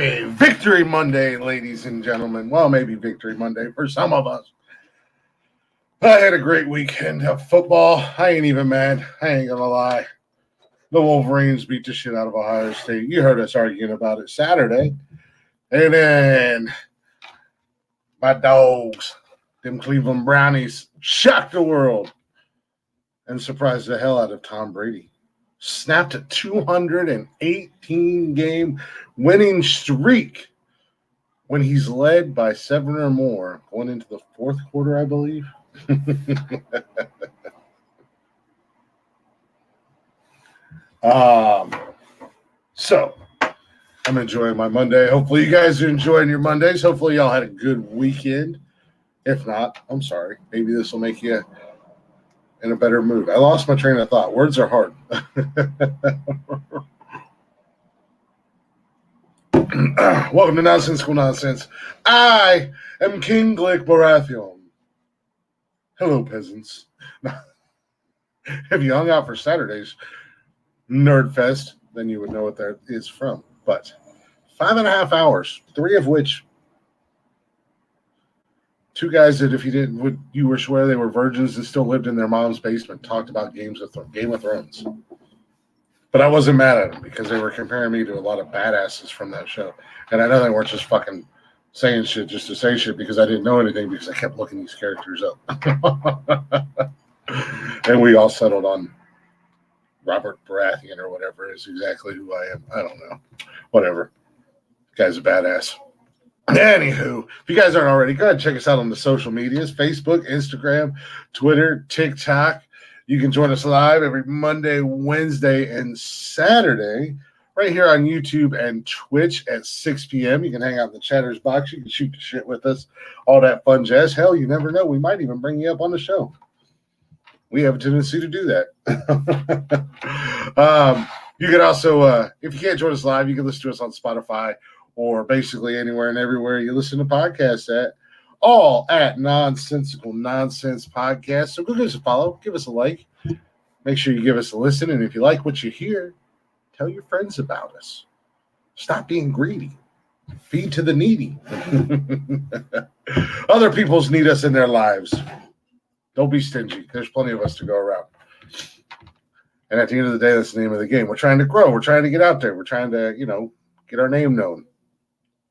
Happy Victory Monday, ladies and gentlemen. Well, maybe Victory Monday for some of us. I had a great weekend of football. I ain't even mad. I ain't gonna lie. The Wolverines beat the shit out of Ohio State. You heard us arguing about it Saturday. And then my dogs, them Cleveland Brownies, shocked the world and surprised the hell out of Tom Brady. Snapped a 218-game winning streak when he's led by 7 or more going into the fourth quarter, I believe. So I'm enjoying my Monday. Hopefully you guys are enjoying your Mondays. Hopefully y'all had a good weekend. If not, I'm sorry. Maybe this will make you in a better mood. I lost my train of thought. Words are hard. Welcome to Nonsensical Nonsense. I am King Glick Baratheon. Hello, peasants. If you hung out for Saturday's Nerd Fest, then you would know what that is from. But 5.5 hours, 3 of which, 2 guys that if you didn't, you were swear they were virgins and still lived in their mom's basement, talked about Game of Thrones. But I wasn't mad at them because they were comparing me to a lot of badasses from that show. And I know they weren't just fucking saying shit just to say shit because I didn't know anything because I kept looking these characters up. And we all settled on Robert Baratheon or whatever is exactly who I am. I don't know. Whatever. Guy's a badass. Anywho, if you guys aren't already, go ahead and check us out on the social medias, Facebook, Instagram, Twitter, TikTok. You can join us live every Monday, Wednesday, and Saturday right here on YouTube and Twitch at 6 p.m. You can hang out in the chatter's box. You can shoot the shit with us. All that fun jazz. Hell, you never know. We might even bring you up on the show. We have a tendency to do that. You can also, if you can't join us live, you can listen to us on Spotify or basically anywhere and everywhere you listen to podcasts at. All at Nonsensical Nonsense Podcast. So go give us a follow, give us a like. Make sure you give us a listen. And if you like what you hear, tell your friends about us. Stop being greedy. Feed to the needy. Other people's need us in their lives. Don't be stingy. There's plenty of us to go around. And at the end of the day, that's the name of the game. We're trying to grow. We're trying to get out there. We're trying to, get our name known,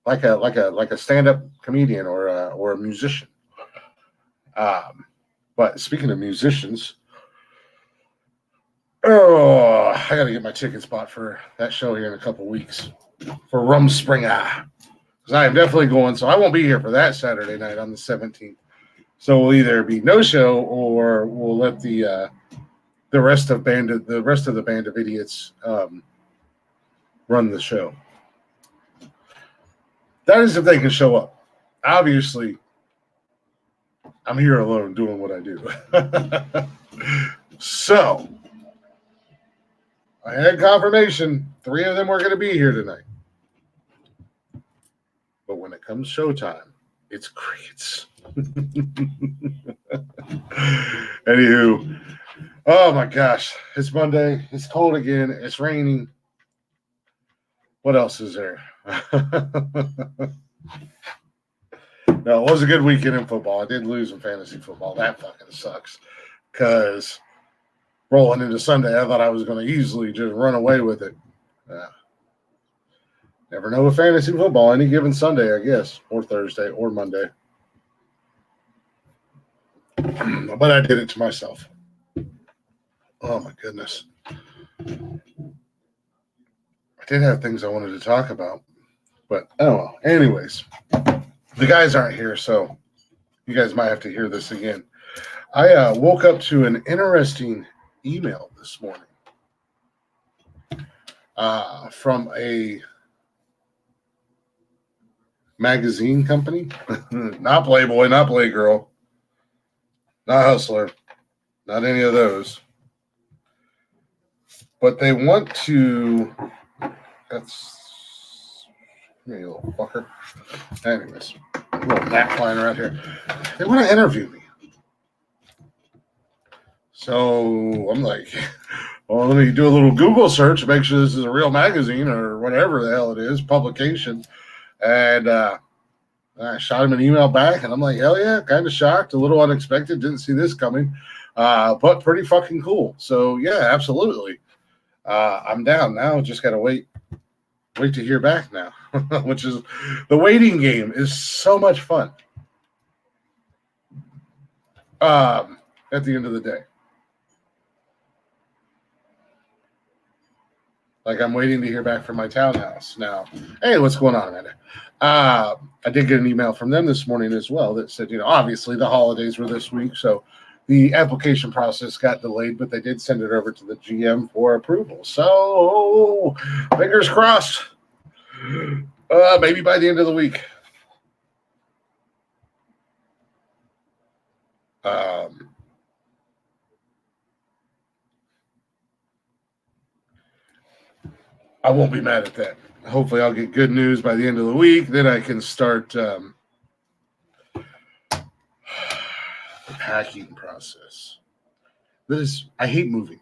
like a stand-up comedian or a musician. But speaking of musicians, I got to get my tickets bought for that show here in a couple weeks for Rumspringa, because I am definitely going. So I won't be here for that Saturday night on the 17th. So we'll either be no show or we'll let the rest of the band of idiots run the show. That is if they can show up. Obviously, I'm here alone doing what I do. So I had confirmation 3 of them were going to be here tonight. But when it comes showtime, it's crickets. Anywho, oh my gosh, it's Monday. It's cold again. It's raining. What else is there? No, it was a good weekend in football. I did lose in fantasy football. That fucking sucks. Because rolling into Sunday, I thought I was going to easily just run away with it. Never know with fantasy football. Any given Sunday, I guess, or Thursday, or Monday. But I did it to myself. Oh, my goodness. I did have things I wanted to talk about. But, oh well. Anyways, the guys aren't here, so you guys might have to hear this again. I woke up to an interesting email this morning from a magazine company. Not Playboy, not Playgirl, not Hustler, not any of those. But they want to... That's... me, you little fucker. Anyways, a little gnat flying around here. They want to interview me. So I'm like, well, let me do a little Google search, make sure this is a real magazine or whatever the hell it is, publication. And I shot him an email back, and I'm like, hell yeah, kind of shocked, a little unexpected, didn't see this coming, but pretty fucking cool. So yeah, absolutely. I'm down now. Just got to wait to hear back now, which is the waiting game is so much fun. At the end of the day, like I'm waiting to hear back from my townhouse now. Hey, what's going on, Amanda? I did get an email from them this morning as well that said, obviously the holidays were this week, so the application process got delayed, but they did send it over to the GM for approval. So, fingers crossed. Maybe by the end of the week. I won't be mad at that. Hopefully I'll get good news by the end of the week. Then I can start the packing process. I hate moving.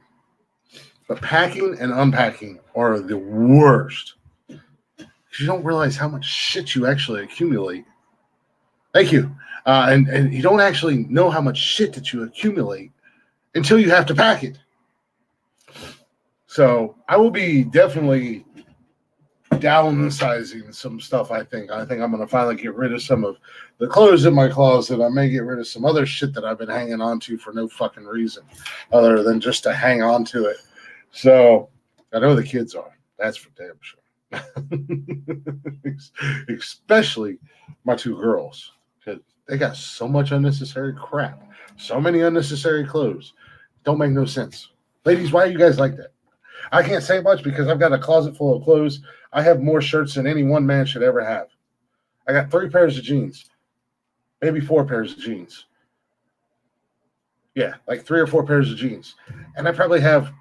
But packing and unpacking are the worst. Because you don't realize how much shit you actually accumulate. Thank you. And you don't actually know how much shit that you accumulate until you have to pack it. So I will be definitely downsizing some stuff, I think. I think I'm going to finally get rid of some of the clothes in my closet. I may get rid of some other shit that I've been hanging on to for no fucking reason other than just to hang on to it. So I know the kids are. That's for damn sure. Especially my 2 girls. They got so much unnecessary crap. So many unnecessary clothes. Don't make no sense. Ladies, why are you guys like that? I can't say much because I've got a closet full of clothes. I have more shirts than any one man should ever have. I got 3 pairs of jeans, maybe 4 pairs of jeans. Yeah, like 3 or 4 pairs of jeans. And I probably have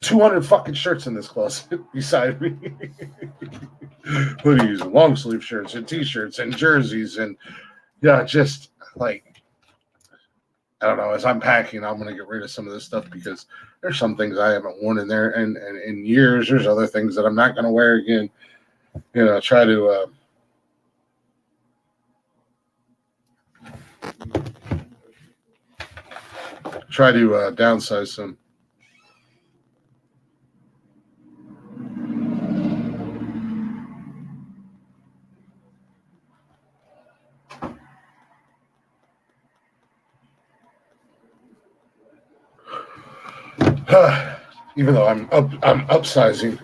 200 fucking shirts in this closet beside me. Hoodies and long sleeve shirts and t-shirts and jerseys and just like, I don't know, as I'm packing, I'm going to get rid of some of this stuff because there's some things I haven't worn in there and in years. There's other things that I'm not going to wear again. Try to downsize some. Even though I'm upsizing.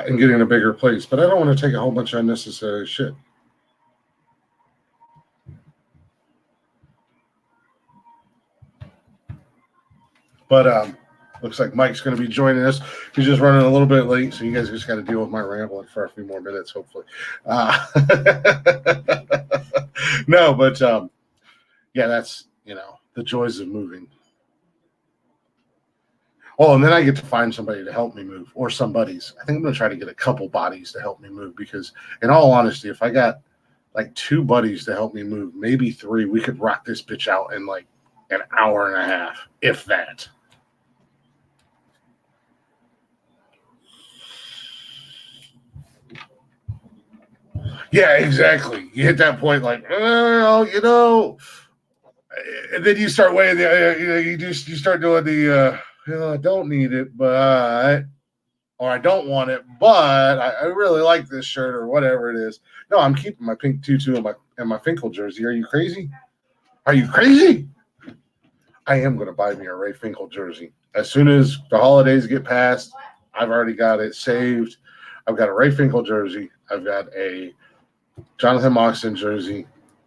And getting a bigger place, but I don't want to take a whole bunch of unnecessary shit. But looks like Mike's going to be joining us. He's just running a little bit late, so you guys just got to deal with my rambling for a few more minutes, hopefully. No, but that's the joys of moving. Oh, and then I get to find somebody to help me move, or some buddies. I think I'm going to try to get a couple bodies to help me move because, in all honesty, if I got like 2 buddies to help me move, maybe 3, we could rock this bitch out in like an hour and a half, if that. Yeah, exactly. You hit that point like, well, and then you start weighing you start doing the I don't need it, but or I don't want it, but I really like this shirt or whatever it is. No, I'm keeping my pink tutu and my Finkel jersey. Are you crazy? Are you crazy? I am going to buy me a Ray Finkel jersey as soon as the holidays get past. I've already got it saved. I've got a Ray Finkel jersey. I've got a Jonathan Moxon jersey,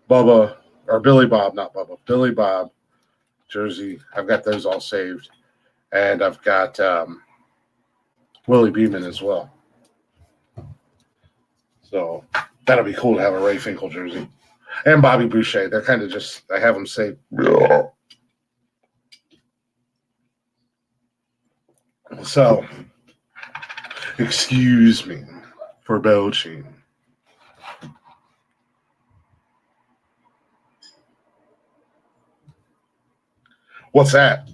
Billy Bob jersey. I've got those all saved. And I've got Willie Beeman as well. So that'll be cool to have a Ray Finkel jersey. And Bobby Boucher. They're kind of just, I have them saved. So, excuse me for belching. What's that?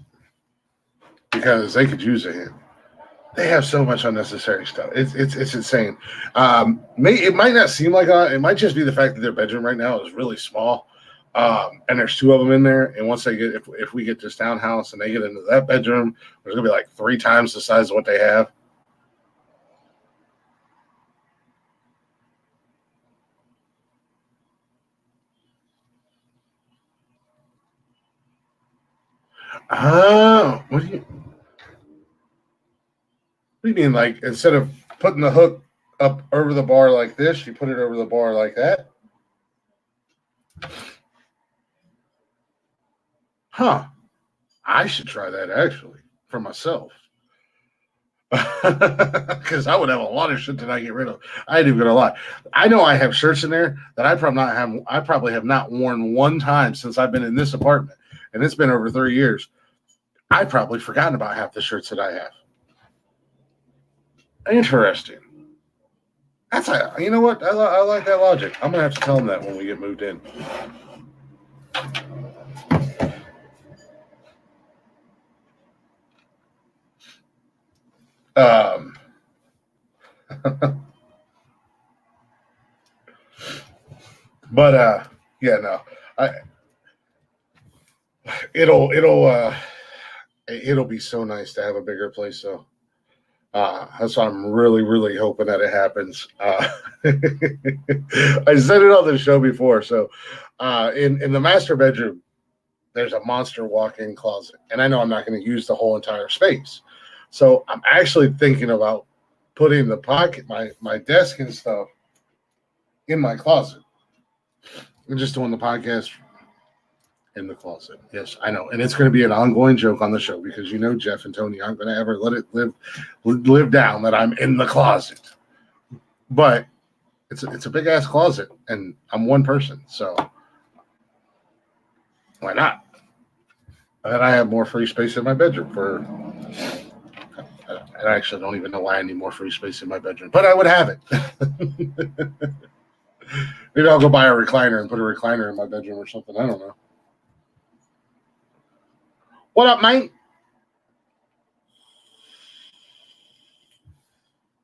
Because they could use a hint. They have so much unnecessary stuff. It's insane. It might not seem like it might just be the fact that their bedroom right now is really small, and there's 2 of them in there. And once they get, if we get this townhouse and they get into that bedroom, there's gonna be like 3 times the size of what they have. Oh, what do you mean? Like instead of putting the hook up over the bar like this, you put it over the bar like that? Huh. I should try that actually for myself. Because I would have a lot of shit that I get rid of. I ain't even gonna lie. I know I have shirts in there that I probably have not worn one time since I've been in this apartment, and it's been over 3 years. I've probably forgotten about half the shirts that I have. Interesting. That's you know what? I like that logic. I'm gonna have to tell them that when we get moved in. But yeah, no. It'll be so nice to have a bigger place though. That's why I'm really, really hoping that it happens. I said it on the show before. So, in the master bedroom, there's a monster walk-in closet, and I know I'm not going to use the whole entire space. So I'm actually thinking about putting the pocket, my desk and stuff, in my closet. I'm just doing the podcast in the closet. Yes, I know. And it's going to be an ongoing joke on the show because you know Jeff and Tony aren't going to ever let it live down that I'm in the closet. But it's a big ass closet and I'm one person, so why not? And I have more free space in my bedroom for I actually don't even know why I need more free space in my bedroom, but I would have it. Maybe I'll go buy a recliner and put a recliner in my bedroom or something. I don't know. What up, mate?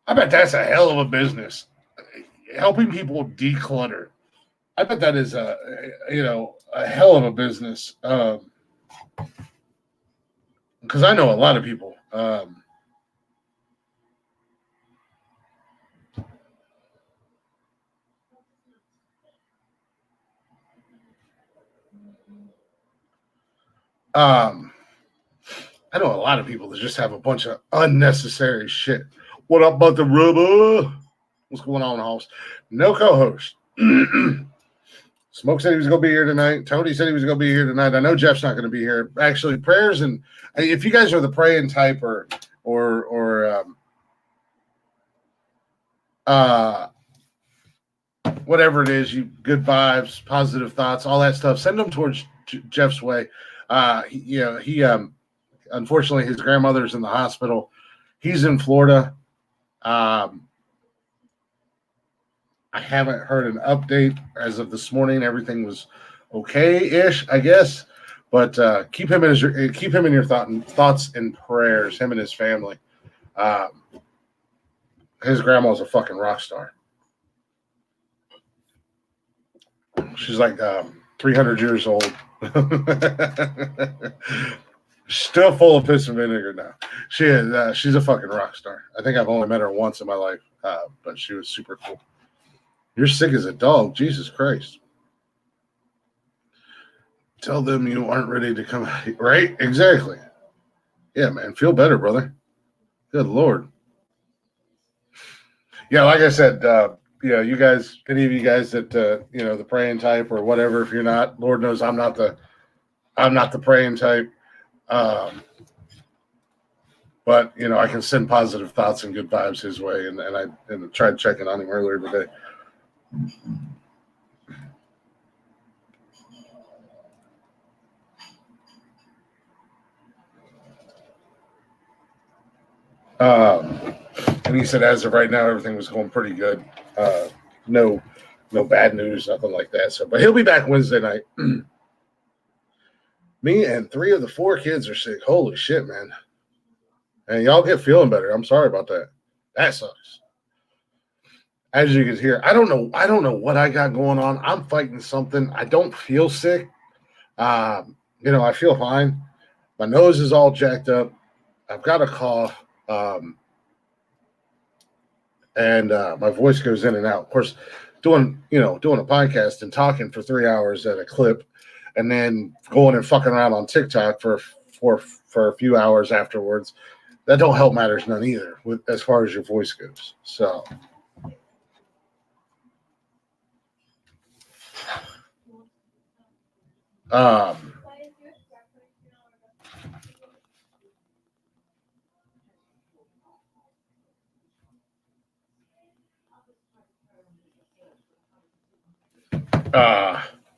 I bet that's a hell of a business. Helping people declutter. I bet that is a hell of a business. Because I know a lot of people. I know a lot of people that just have a bunch of unnecessary shit. What up, about the rubber? What's going on, house? No co-host. Smoke said he was going to be here tonight. Tony said he was going to be here tonight. I know Jeff's not going to be here. Actually, prayers and if you guys are the praying type or whatever it is, you good vibes, positive thoughts, all that stuff, send them towards Jeff's way. He unfortunately his grandmother's in the hospital. He's in Florida. I haven't heard an update as of this morning. Everything was okay-ish, I guess. But keep him in your thoughts and prayers. Him and his family. His grandma's a fucking rock star. She's like 300 years old. Still full of piss and vinegar now. She's a fucking rock star. I think I've only met her once in my life, but she was super cool. You're sick as a dog. Jesus Christ. Tell them you aren't ready to come. Right? Exactly. Yeah, man. Feel better, brother. Good Lord. Yeah, like I said, you guys, any of you guys that, the praying type or whatever, if you're not, Lord knows I'm not the praying type. But, I can send positive thoughts and good vibes his way. And I tried checking on him earlier today. And he said, as of right now, everything was going pretty good. No bad news, nothing like that. So, but he'll be back Wednesday night. Me and 3 of the 4 kids are sick. Holy shit, man. And y'all get feeling better. I'm sorry about that. That sucks. As you can hear, I don't know what I got going on. I'm fighting something. I don't feel sick. I feel fine. My nose is all jacked up. I've got a cough. And my voice goes in and out. Of course, doing a podcast and talking for 3 hours at a clip, and then going and fucking around on TikTok for a few hours afterwards, that don't help matters none either as far as your voice goes. So.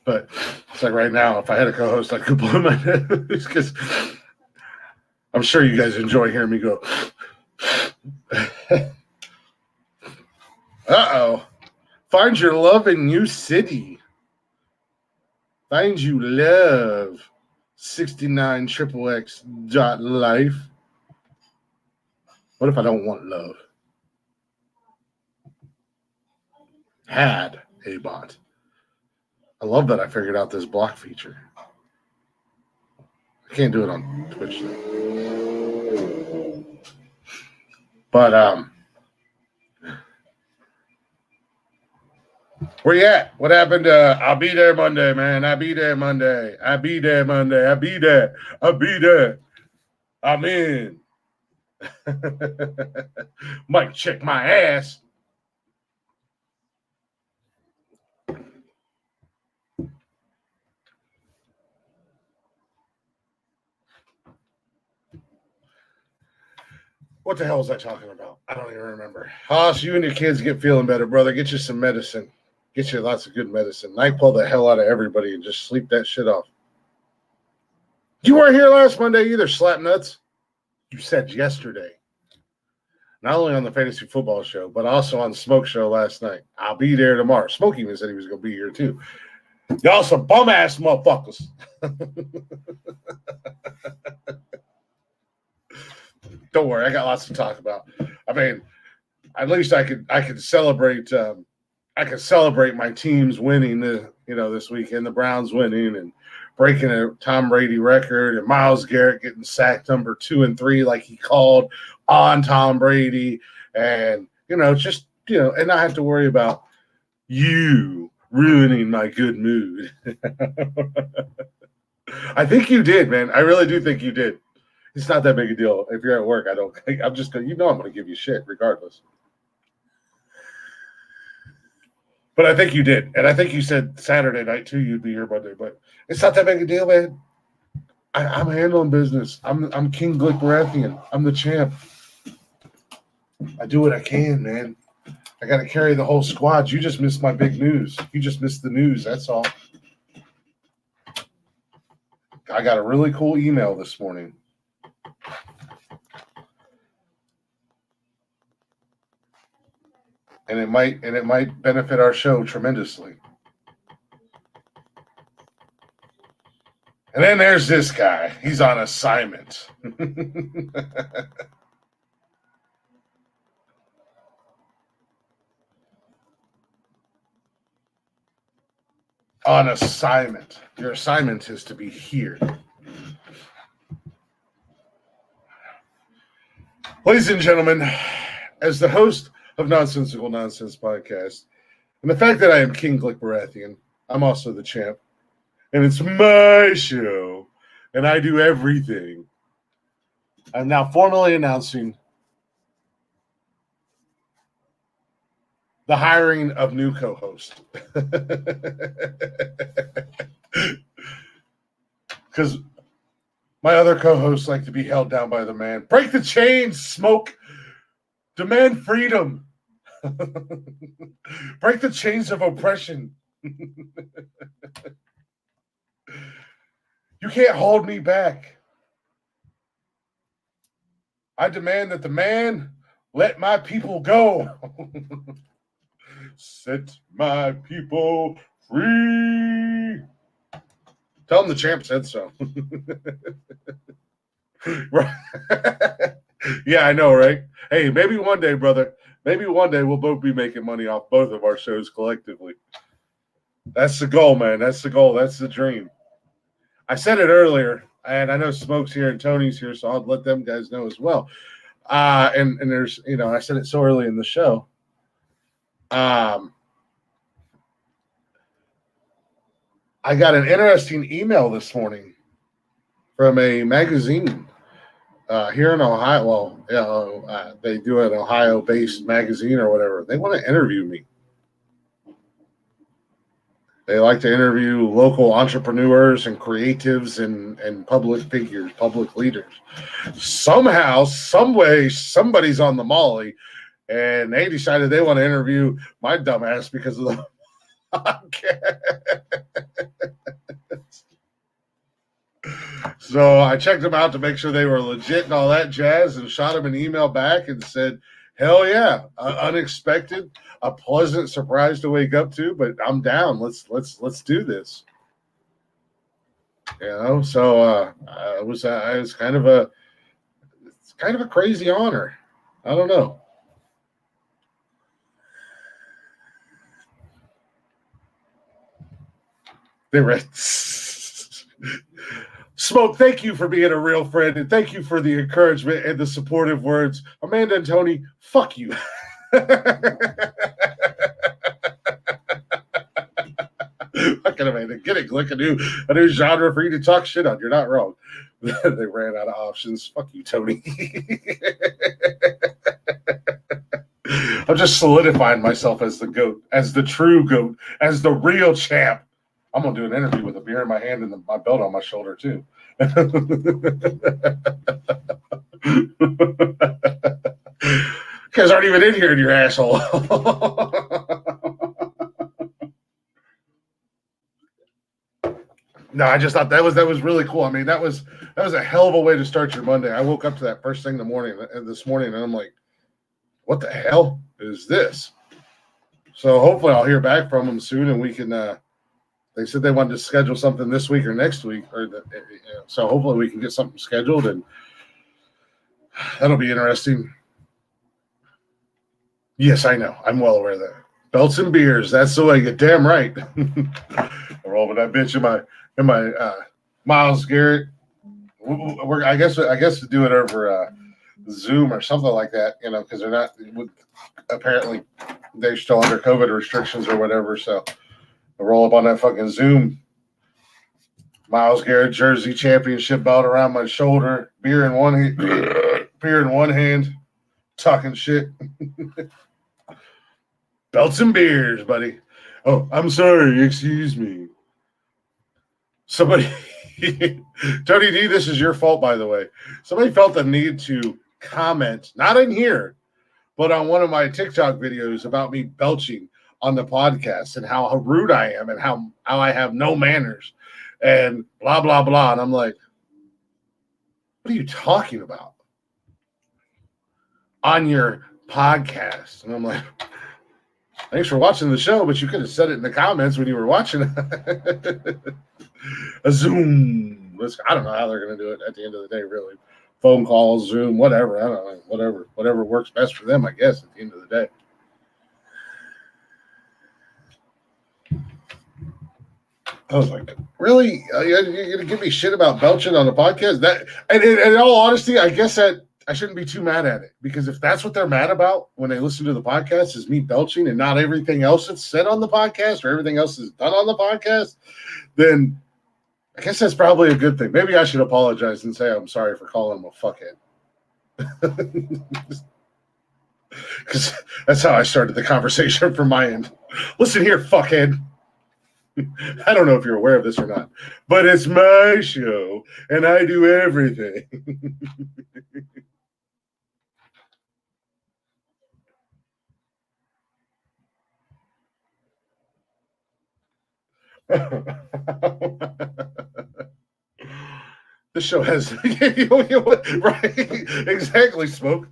But it's like right now, if I had a co-host, I could blow my nose because I'm sure you guys enjoy hearing me go. Uh-oh. Find your love in New City. Find you love. 69XXX.life. What if I don't want love? Had a bot. I love that I figured out this block feature. I can't do it on Twitch though. But where you at? What happened? I'll be there Monday, man. I'll be there Monday. I'll be there Monday. I'll be there. I'll be there. I'm in. Might check my ass. What the hell was I talking about? I don't even remember. Haas, you and your kids get feeling better, brother. Get you some medicine. Get you lots of good medicine. Night pull the hell out of everybody and just sleep that shit off. You weren't here last Monday either, slap nuts. You said yesterday. Not only on the fantasy football show, but also on the smoke show last night. I'll be there tomorrow. Smoke even said he was going to be here too. Y'all some bum ass motherfuckers. Don't worry, I got lots to talk about. I mean, at least I could celebrate. I could celebrate my team's winning this weekend. The Browns winning and breaking a Tom Brady record, and Myles Garrett getting sacked number 2 and 3 like he called on Tom Brady, and just and not have to worry about you ruining my good mood. I think you did, man. I really do think you did. It's not that big a deal. If you're at work, I'm just going to, I'm going to give you shit regardless. But I think you did. And I think you said Saturday night too, you'd be here Monday, but it's not that big a deal, man. I'm handling business. I'm King Glick Baratheon. I'm the champ. I do what I can, man. I got to carry the whole squad. You just missed my big news. You just missed the news. That's all. I got a really cool email this morning. And it might benefit our show tremendously. And then there's this guy. He's on assignment. On assignment. Your assignment is to be here. Ladies and gentlemen, as the host of Nonsensical Nonsense podcast, and the fact that I am King Glick Baratheon, I'm also the champ, and it's my show, and I do everything. I'm now formally announcing the hiring of new co-host. Because my other co-hosts like to be held down by the man. Break the chains, smoke. Demand freedom. Break the chains of oppression. You can't hold me back. I demand that the man let my people go. Set my people free. Tell him the champ said so. Right. Yeah, I know, right? Hey, maybe one day, brother. Maybe one day we'll both be making money off both of our shows collectively. That's the goal, man. That's the goal. That's the dream. I said it earlier, and I know Smoke's here and Tony's here, so I'll let them guys know as well. And there's, I said it so early in the show. I got an interesting email this morning from a magazine here in Ohio. Well, they do an Ohio-based magazine or whatever. They want to interview me. They like to interview local entrepreneurs and creatives and public figures, public leaders. Somehow, some way, somebody's on the molly, and they decided they want to interview my dumbass because of the podcast. So I checked them out to make sure they were legit and all that jazz, and shot them an email back and said, hell yeah, unexpected, a pleasant surprise to wake up to, but I'm down. Let's do this. So it was kind of a crazy honor. I don't know. They read. Smoke, thank you for being a real friend, and thank you for the encouragement and the supportive words. Amanda and Tony, fuck you. Fucking Amanda, get it, Glick, a new genre for you to talk shit on. You're not wrong. They ran out of options. Fuck you, Tony. I'm just solidifying myself as the GOAT, as the true GOAT, as the real champ. I'm going to do an interview with a beer in my hand and my belt on my shoulder, too. guys aren't even in here, in your asshole. No, I just thought that was really cool. I mean, that was a hell of a way to start your Monday. I woke up to that first thing this morning, and I'm like, what the hell is this? So hopefully I'll hear back from them soon, and we can. They said they wanted to schedule something this week or next week, so hopefully we can get something scheduled, and that'll be interesting. Yes, I know. I'm well aware of that. Belts and beers. That's the way. You're damn right. Rolling that bitch in my Miles Garrett. I guess to do it over Zoom or something like that, because they're not. Apparently, they're still under COVID restrictions or whatever. So I roll up on that fucking Zoom. Miles Garrett jersey, championship belt around my shoulder, beer in one hand, talking shit. Belts and beers, buddy. Oh, I'm sorry. Excuse me. Somebody, Tony D, this is your fault, by the way. Somebody felt the need to comment, not in here, but on one of my TikTok videos about me belching on the podcast and how rude I am and how I have no manners and blah, blah, blah. And I'm like, what are you talking about on your podcast? And I'm like, thanks for watching the show, but you could have said it in the comments when you were watching it. A Zoom. I don't know how they're going to do it at the end of the day, really. Phone calls, Zoom, whatever. I don't know. Whatever works best for them, I guess, at the end of the day. I was like, really? You're going to give me shit about belching on the podcast? And in all honesty, I guess that I shouldn't be too mad at it, because if that's what they're mad about when they listen to the podcast is me belching and not everything else that's said on the podcast or everything else is done on the podcast, then I guess that's probably a good thing. Maybe I should apologize and say I'm sorry for calling him a fuckhead. Because that's how I started the conversation from my end. Listen here, fuckhead. I don't know if you're aware of this or not, but it's my show and I do everything. This show has right, exactly, Smoke.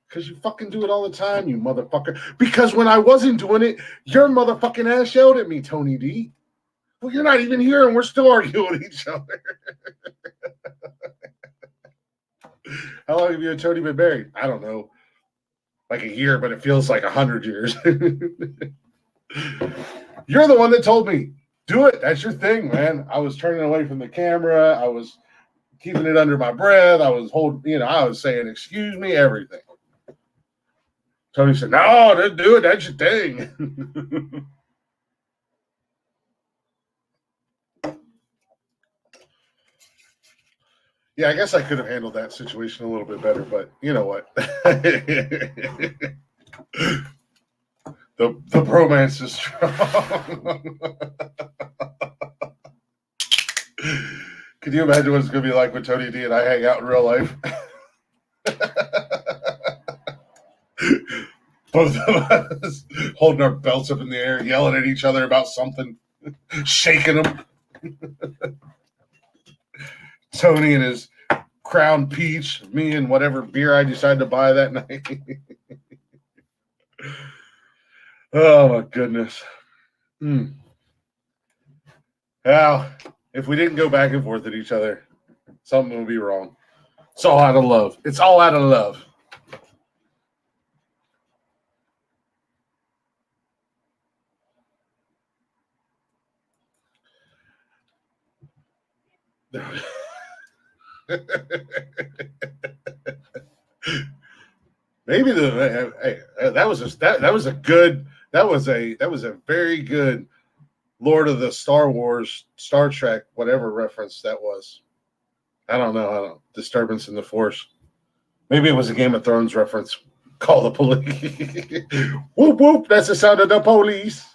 Because you fucking do it all the time, you motherfucker. Because when I wasn't doing it, your motherfucking ass yelled at me, Tony D. Well, you're not even here, and we're still arguing with each other. How long have you and Tony been married? I don't know. Like a year, but it feels like 100 years. You're the one that told me, do it. That's your thing, man. I was turning away from the camera. I was keeping it under my breath. I was I was saying, excuse me, everything. Tony said, no, don't do it. That's your thing. Yeah, I guess I could have handled that situation a little bit better, but you know what? the bromance is strong. Can you imagine what it's going to be like when Tony D and I hang out in real life? Both of us holding our belts up in the air, yelling at each other about something, shaking them. Tony and his Crown Peach, me and whatever beer I decided to buy that night. Oh, my goodness. Well, if we didn't go back and forth at each other, something would be wrong. It's all out of love. It's all out of love. Maybe that was a very good Lord of the Star Wars, Star Trek, whatever reference that was. I don't know. Disturbance in the Force. Maybe it was a Game of Thrones reference. Call the police. Whoop whoop! That's the sound of the police.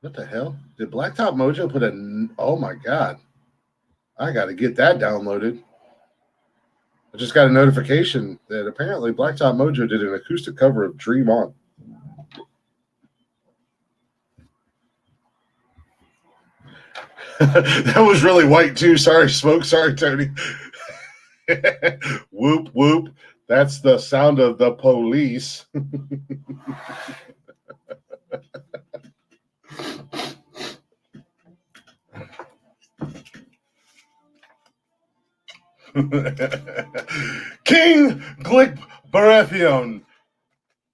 What the hell? Did Blacktop Mojo put a? Oh my god! I got to get that downloaded. I just got a notification that apparently Blacktop Mojo did an acoustic cover of Dream On. That was really white too. Sorry, Smoke. Sorry, Tony. Whoop, whoop. That's the sound of the police. King Glick Baratheon,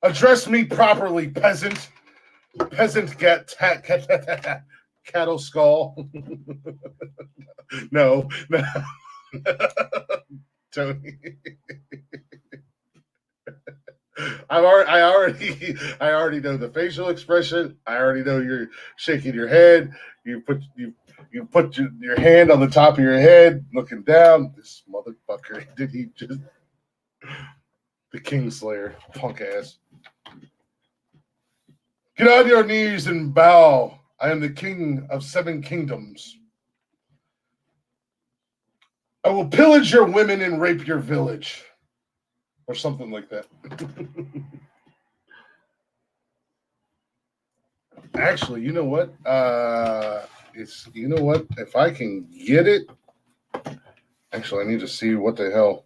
address me properly, peasant. Peasant cattle skull. No. Tony. I already know the facial expression. I already know you're shaking your head. You put your hand on the top of your head, looking down. This motherfucker, did he just the Kingslayer, punk ass. Get on your knees and bow. I am the king of 7 kingdoms. I will pillage your women and rape your village. Or something like that. Actually, you know what? If I can get it. Actually, I need to see what the hell.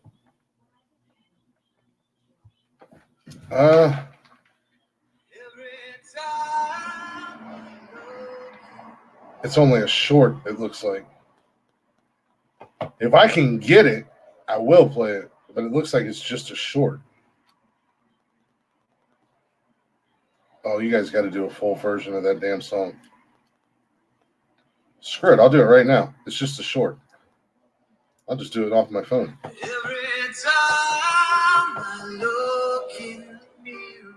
It's only a short, it looks like. If I can get it, I will play it. But it looks like it's just a short. Oh, you guys got to do a full version of that damn song. Screw it, I'll do it right now. It's just a short. I'll just do it off my phone. Every time I look in the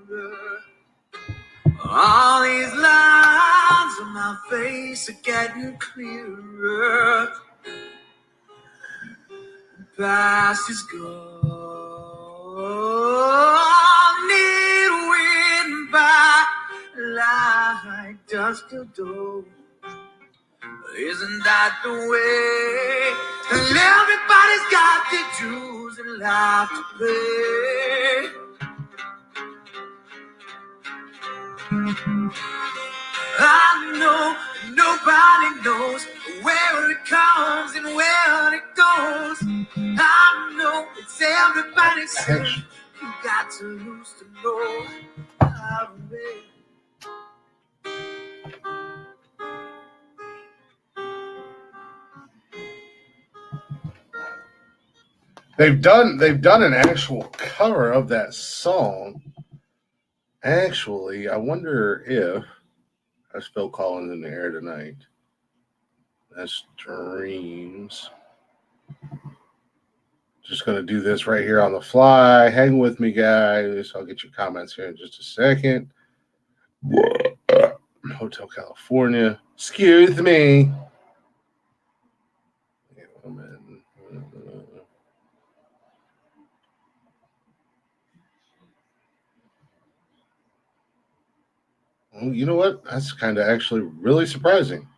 mirror, all these lines on my face are getting clearer. The past is gone, it went by like dust to dawn. Isn't that the way? And everybody's got the jewels in life to play. I know nobody knows where it comes and where it goes. I know it's everybody's sin. You got to lose to know how to make. They've done an actual cover of that song. Actually, I wonder if I spell calling in the air tonight. That's dreams. Just going to do this right here on the fly. Hang with me, guys. I'll get your comments here in just a second. Hotel California. Excuse me. Well, you know what? That's kind of actually really surprising.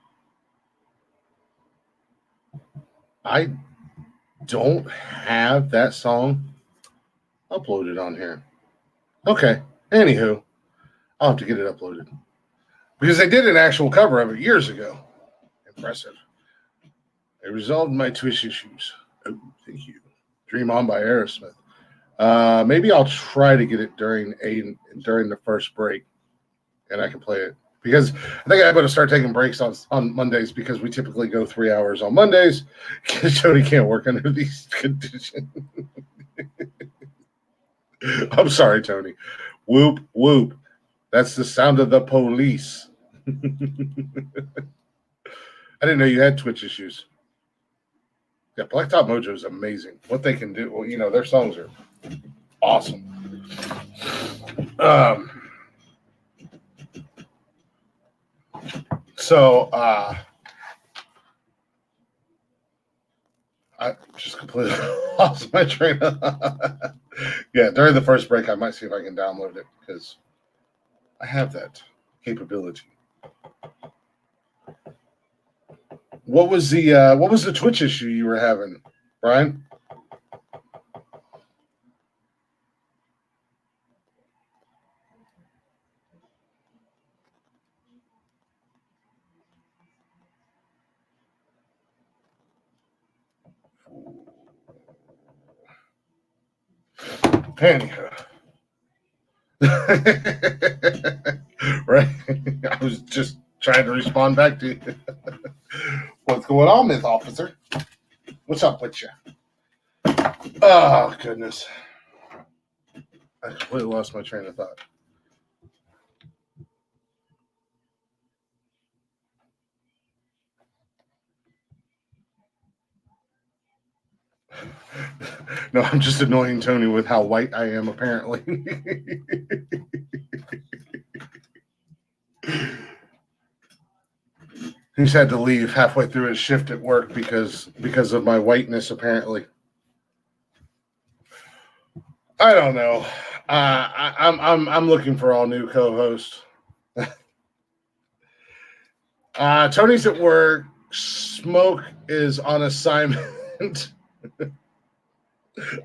I don't have that song uploaded on here. Okay. Anywho, I'll have to get it uploaded. Because they did an actual cover of it years ago. Impressive. It resolved my Twitch issues. Oh, thank you. Dream On by Aerosmith. Maybe I'll try to get it during the first break, and I can play it. Because I think I'm going to start taking breaks on Mondays because we typically go 3 hours on Mondays because Jody can't work under these conditions. I'm sorry, Tony. Whoop, whoop. That's the sound of the police. I didn't know you had Twitch issues. Yeah, Blacktop Mojo is amazing. What they can do, well, their songs are awesome. So I just completely lost my train of yeah, during the first break, I might see if I can download it because I have that capability. What was the Twitch issue you were having, Brian? Anyhow. Right? I was just trying to respond back to you. What's going on, Miss Officer? What's up with you? Oh, goodness. I completely lost my train of thought. No, I'm just annoying Tony with how white I am, apparently. He's had to leave halfway through his shift at work because of my whiteness, apparently. I don't know. I'm looking for all new co-hosts. Tony's at work. Smoke is on assignment,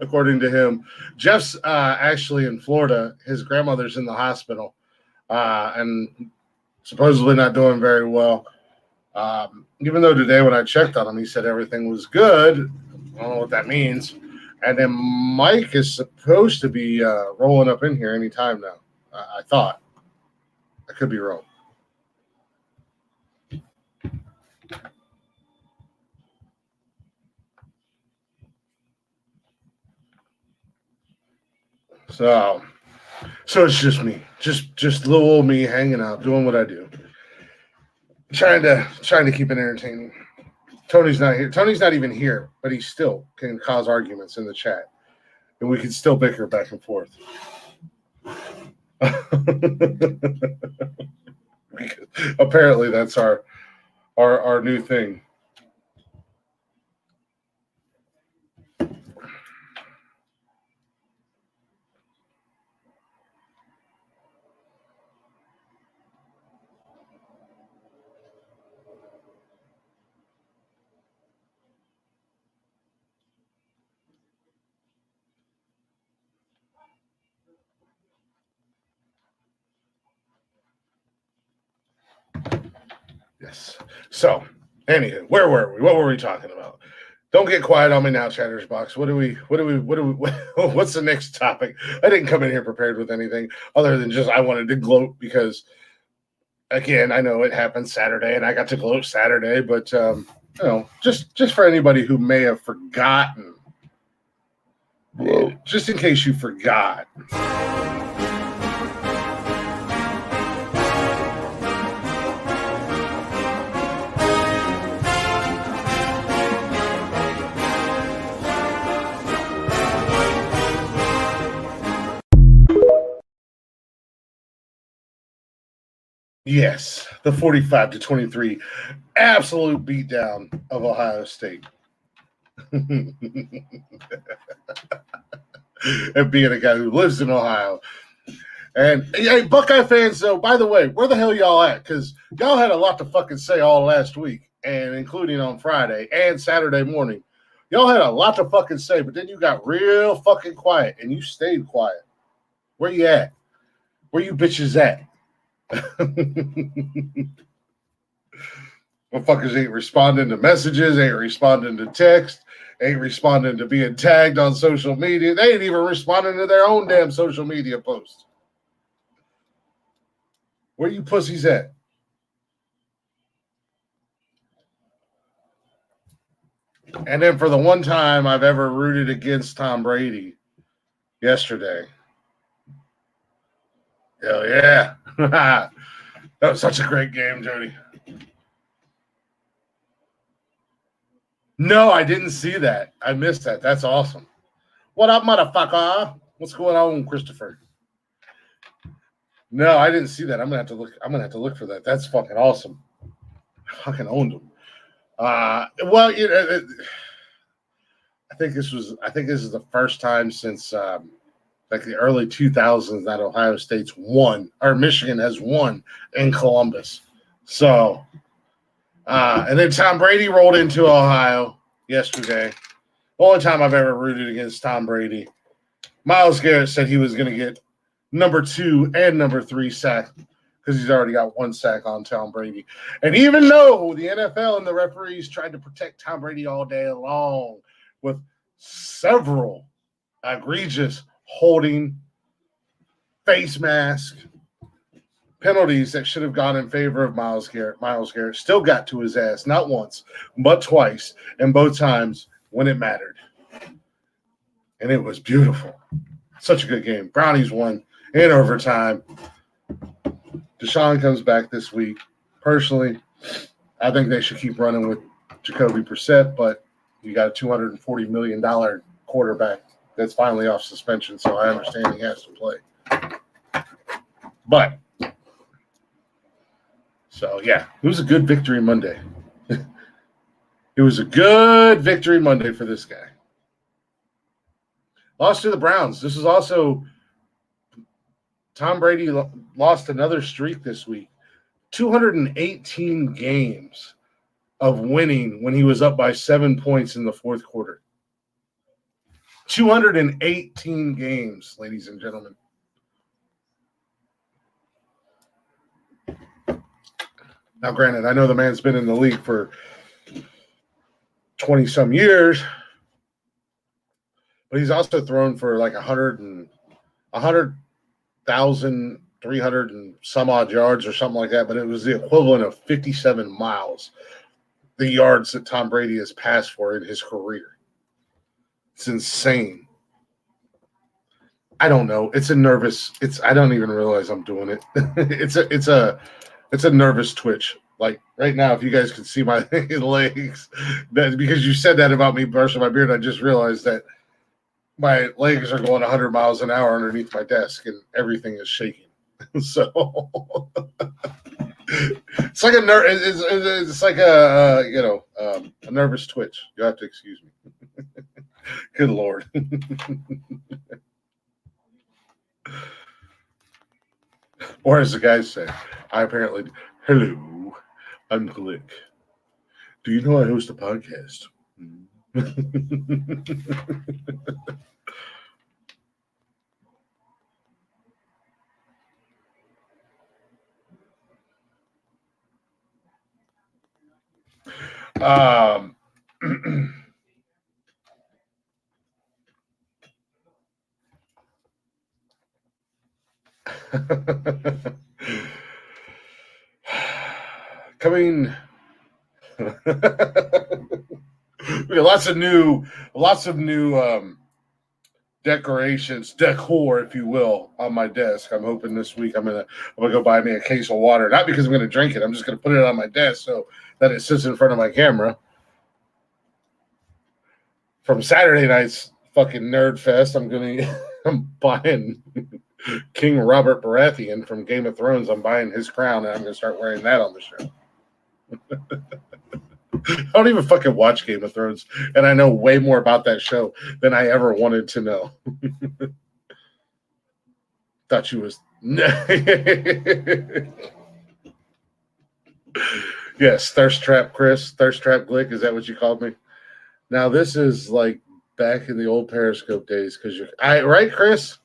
according to him. Jeff's actually in Florida. His grandmother's in the hospital, and supposedly not doing very well. Even though today when I checked on him, he said everything was good. I don't know what that means. And then Mike is supposed to be rolling up in here anytime now. I thought. I could be wrong. So it's just me, just little old me hanging out, doing what I do, trying to keep it entertaining. Tony's not here. Tony's not even here, but he still can cause arguments in the chat, and we can still bicker back and forth. Apparently, that's our new thing. Yes. So, anywho, where were we? What were we talking about? Don't get quiet on me now, Chattersbox. What's the next topic? I didn't come in here prepared with anything other than just I wanted to gloat because, again, I know it happened Saturday and I got to gloat Saturday, but just for anybody who may have forgotten, just in case you forgot. Yes, the 45-23 absolute beatdown of Ohio State. And being a guy who lives in Ohio. And hey, Buckeye fans, though, by the way, where the hell y'all at? Because y'all had a lot to fucking say all last week, and including on Friday and Saturday morning. Y'all had a lot to fucking say, but then you got real fucking quiet, and you stayed quiet. Where you at? Where you bitches at? Motherfuckers ain't responding to messages, ain't responding to text, ain't responding to being tagged on social media. They ain't even responding to their own damn social media posts. Where you pussies at? And then for the one time I've ever rooted against Tom Brady yesterday. Hell yeah. That was such a great game, Jody. No, I didn't see that. I missed that. That's awesome. What up, motherfucker? What's going on, Christopher? No, I didn't see that. I'm gonna have to look for that. That's fucking awesome. I fucking owned them. Well, you know, I think this is the first time since like the early 2000s that Ohio State's won or Michigan has won in Columbus. So And then Tom Brady rolled into Ohio yesterday. Only time I've ever rooted against Tom Brady. Myles Garrett said he was going to get number 2 and number 3 sack because he's already got 1 sack on Tom Brady. And even though the NFL and the referees tried to protect Tom Brady all day long with several egregious holding, face mask, penalties that should have gone in favor of Myles Garrett still got to his ass, not once, but twice, and both times when it mattered. And it was beautiful. Such a good game. Brownies won in overtime. Deshaun comes back this week. Personally, I think they should keep running with Jacoby Brissett, but you got a $240 million quarterback that's finally off suspension, so I understand he has to play. But so, yeah, it was a good victory Monday. It was a good victory Monday for this guy. Lost to the Browns. This is also Tom Brady lost another streak this week. 218 games of winning when he was up by 7 points in the fourth quarter. 218 games, ladies and gentlemen. Now, granted, I know the man's been in the league for 20-some years, but he's also thrown for like 100,300 and some odd yards or something like that, but it was the equivalent of 57 miles, the yards that Tom Brady has passed for in his career. It's insane. I don't know. I don't even realize I'm doing it. It's a nervous twitch. Like right now, if you guys can see my legs, because you said that about me brushing my beard, I just realized that my legs are going 100 miles an hour underneath my desk, and everything is shaking. So it's like a nervous twitch. You have to excuse me. Good Lord. Or as the guys say, hello, I'm Glick. Do you know I host a podcast? Coming we got lots of new decorations, decor, if you will, on my desk. I'm hoping this week I'm gonna go buy me a case of water. Not because I'm gonna drink it. I'm just gonna put it on my desk so that it sits in front of my camera. From Saturday night's fucking Nerd Fest, I'm buying King Robert Baratheon from Game of Thrones. I'm buying his crown, and I'm gonna start wearing that on the show. I don't even fucking watch Game of Thrones, and I know way more about that show than I ever wanted to know. Thought you was yes, Thirst Trap Chris, Thirst Trap Glick. Is that what you called me? Now this is like back in the old Periscope days, because right, Chris?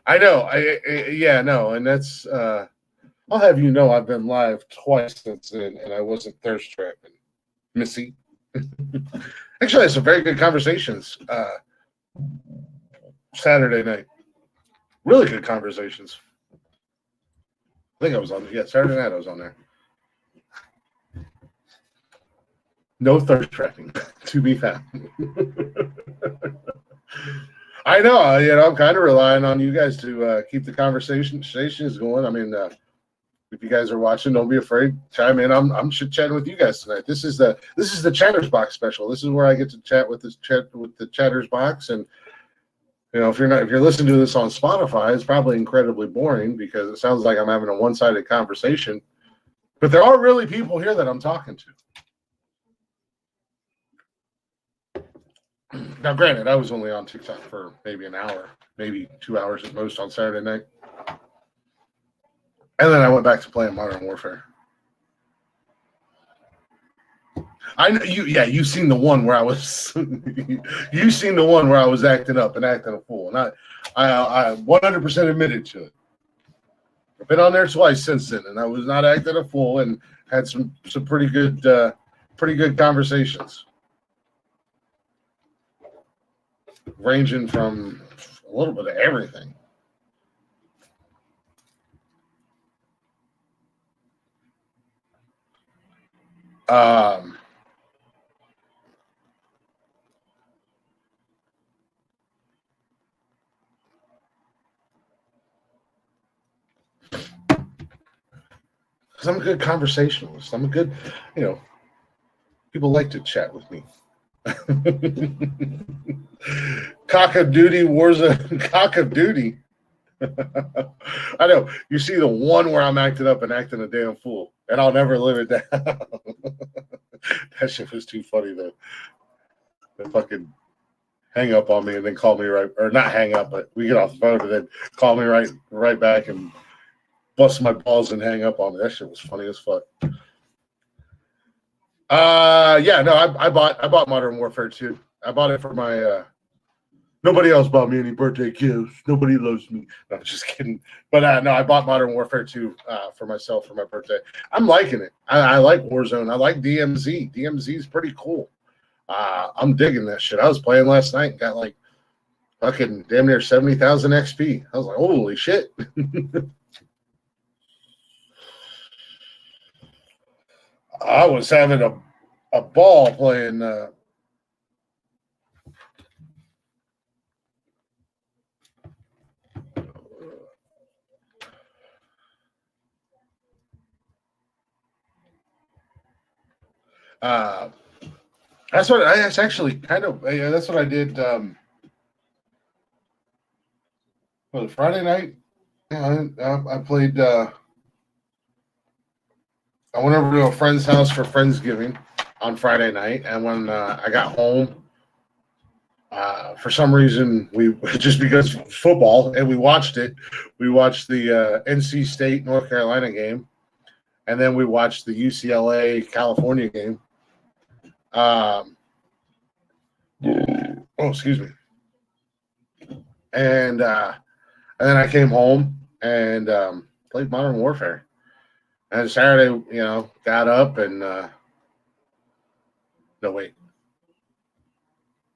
I know. And that's. I'll have you know I've been live twice since then, and I wasn't thirst trapping, Missy. Actually, I had some very good conversations Saturday night. Really good conversations. I think I was on. Yeah, Saturday night I was on there. No thirst trapping to be found. I know. I'm kind of relying on you guys to keep the conversations going. I mean, if you guys are watching, don't be afraid. Chime in. I'm chatting with you guys tonight. This is the Chatters Box special. This is where I get to chat with the Chatters Box. And if you're listening to this on Spotify, it's probably incredibly boring because it sounds like I'm having a one-sided conversation. But there are really people here that I'm talking to. Now, granted, I was only on TikTok for maybe an hour, maybe 2 hours at most on Saturday night. And then I went back to playing Modern Warfare. I know you. Yeah, you've seen the one where I was. You've seen the one where I was acting up and acting a fool, and I 100% admitted to it. I've been on there twice since then, and I was not acting a fool and had some pretty good conversations, ranging from a little bit of everything. Because I'm a good conversationalist. I'm a good, people like to chat with me. Cock of duty, Warzone, cock of duty. I know. You see the one where I'm acting up and acting a damn fool, and I'll never live it down. That shit was too funny, though. They fucking hang up on me and then call me right, or not hang up, but we get off the phone and then call me right back and bust my balls and hang up on me. That shit was funny as fuck. Yeah, no, I bought Modern Warfare 2. I bought it for my nobody else bought me any birthday gifts. Nobody loves me. No, I'm just kidding. But no, I bought Modern Warfare 2 for myself for my birthday. I'm liking it. I like Warzone. I like DMZ. DMZ is pretty cool. I'm digging that shit. I was playing last night and got like fucking damn near 70,000 XP. I was like, holy shit. I was having a ball playing that's actually kind of that's what I did for the Friday night. Yeah, I played I went over to a friend's house for Friendsgiving on Friday night, and when I got home, for some reason, we just because football, and we watched it. We watched the NC State North Carolina game, and then we watched the UCLA California game. Oh, excuse me. And then I came home and played Modern Warfare. And Saturday, got up and no, wait.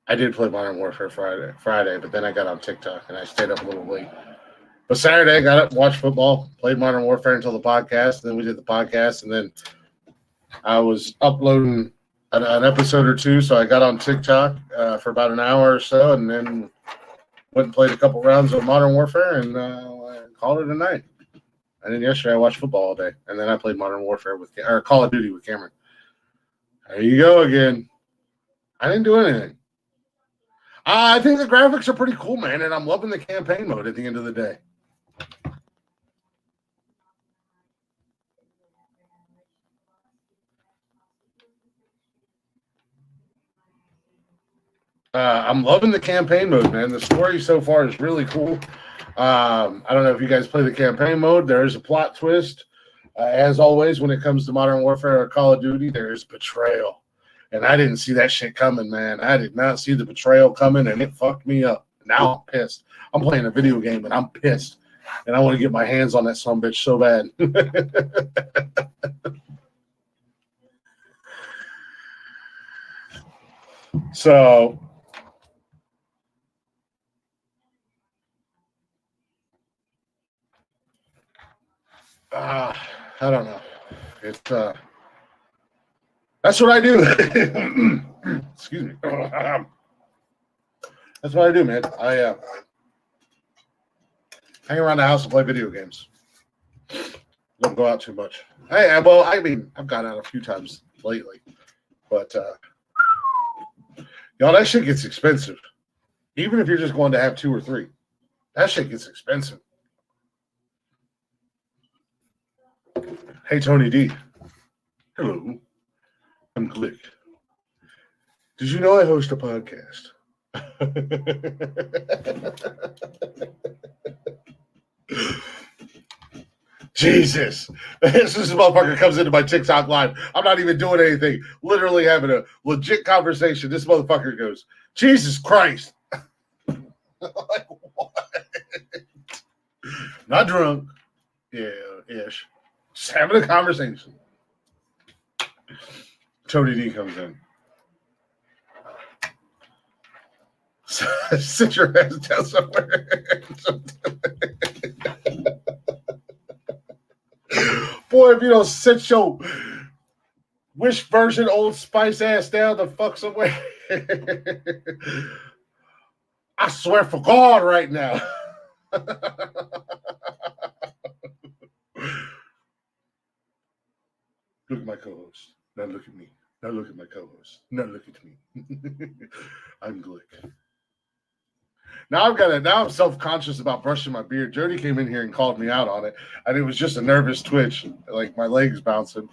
I did play Modern Warfare Friday, but then I got on TikTok and I stayed up a little late. But Saturday, I got up, watched football, played Modern Warfare until the podcast, and then we did the podcast, and then I was uploading an episode or two, so I got on TikTok for about an hour or so, and then went and played a couple rounds of Modern Warfare and called it a night. And then yesterday I watched football all day, and then I played Modern Warfare or Call of Duty with Cameron. There you go again. I didn't do anything. I think the graphics are pretty cool, man, and I'm loving the campaign mode at the end of the day. I'm loving the campaign mode, man. The story so far is really cool. I don't know if you guys play the campaign mode. There is a plot twist. As always, when it comes to Modern Warfare or Call of Duty, there is betrayal. And I didn't see that shit coming, man. I did not see the betrayal coming, and it fucked me up. Now I'm pissed. I'm playing a video game, and I'm pissed. And I want to get my hands on that sumbitch so bad. So... I don't know. It's that's what I do. Excuse me. That's what I do, man. I hang around the house and play video games. Don't go out too much. Well, I mean, I've gone out a few times lately, but y'all, that shit gets expensive. Even if you're just going to have 2 or 3, that shit gets expensive. Hey, Tony D. Hello. I'm Glick. Did you know I host a podcast? Jesus. This motherfucker comes into my TikTok live. I'm not even doing anything. Literally having a legit conversation. This motherfucker goes, Jesus Christ. Like, what? Not drunk. Yeah, ish. Just having a conversation. Tony D comes in. Sit your ass down somewhere. Boy, if you don't sit your wish version Old Spice ass down the fuck somewhere. I swear for God right now. Look at my co-host. Now look at me. Now look at my co-host. Now look at me. I'm Glick. Now I'm self-conscious about brushing my beard. Jody came in here and called me out on it, and it was just a nervous twitch, like my legs bouncing.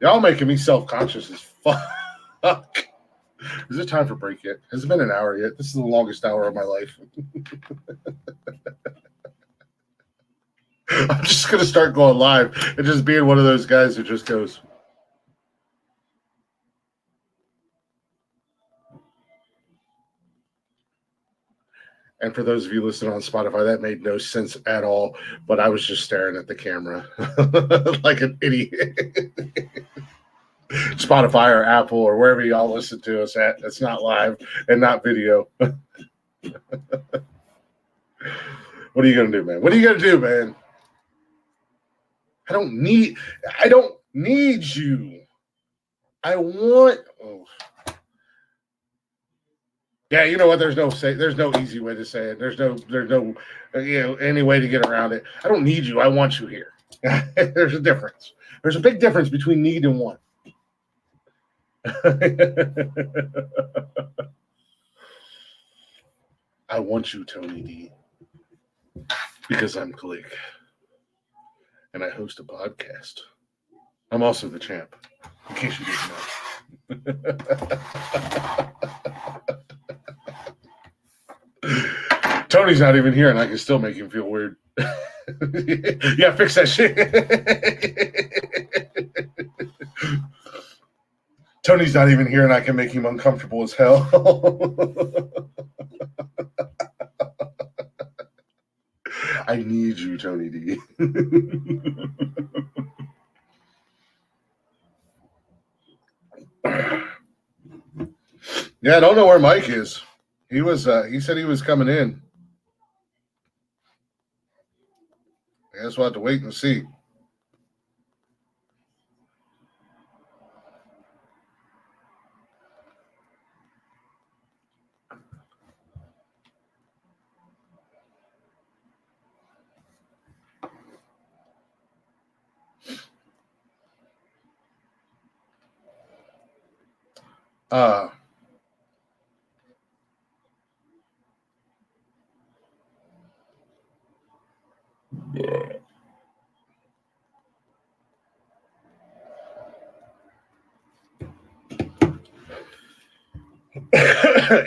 Y'all making me self-conscious as fuck. Is it time for break yet? Has it been an hour yet? This is the longest hour of my life. I'm just gonna start going live and just being one of those guys who just goes. And for those of you listening on Spotify, that made no sense at all, but I was just staring at the camera like an idiot. Spotify or Apple or wherever y'all listen to us at, it's not live and not video. What are you going to do, man? What are you going to do, man? I don't need you. I want... Oh. Yeah, you know what? There's no easy way to say it. There's no any way to get around it. I don't need you. I want you here. There's a difference. There's a big difference between need and want. I want you, Tony D, because I'm Click, and I host a podcast. I'm also the champ, in case you didn't know. Tony's not even here, and I can still make him feel weird. Yeah, fix that shit. Tony's not even here, and I can make him uncomfortable as hell. I need you, Tony D. Yeah, I don't know where Mike is. He said he was coming in. I guess we'll have to wait and see.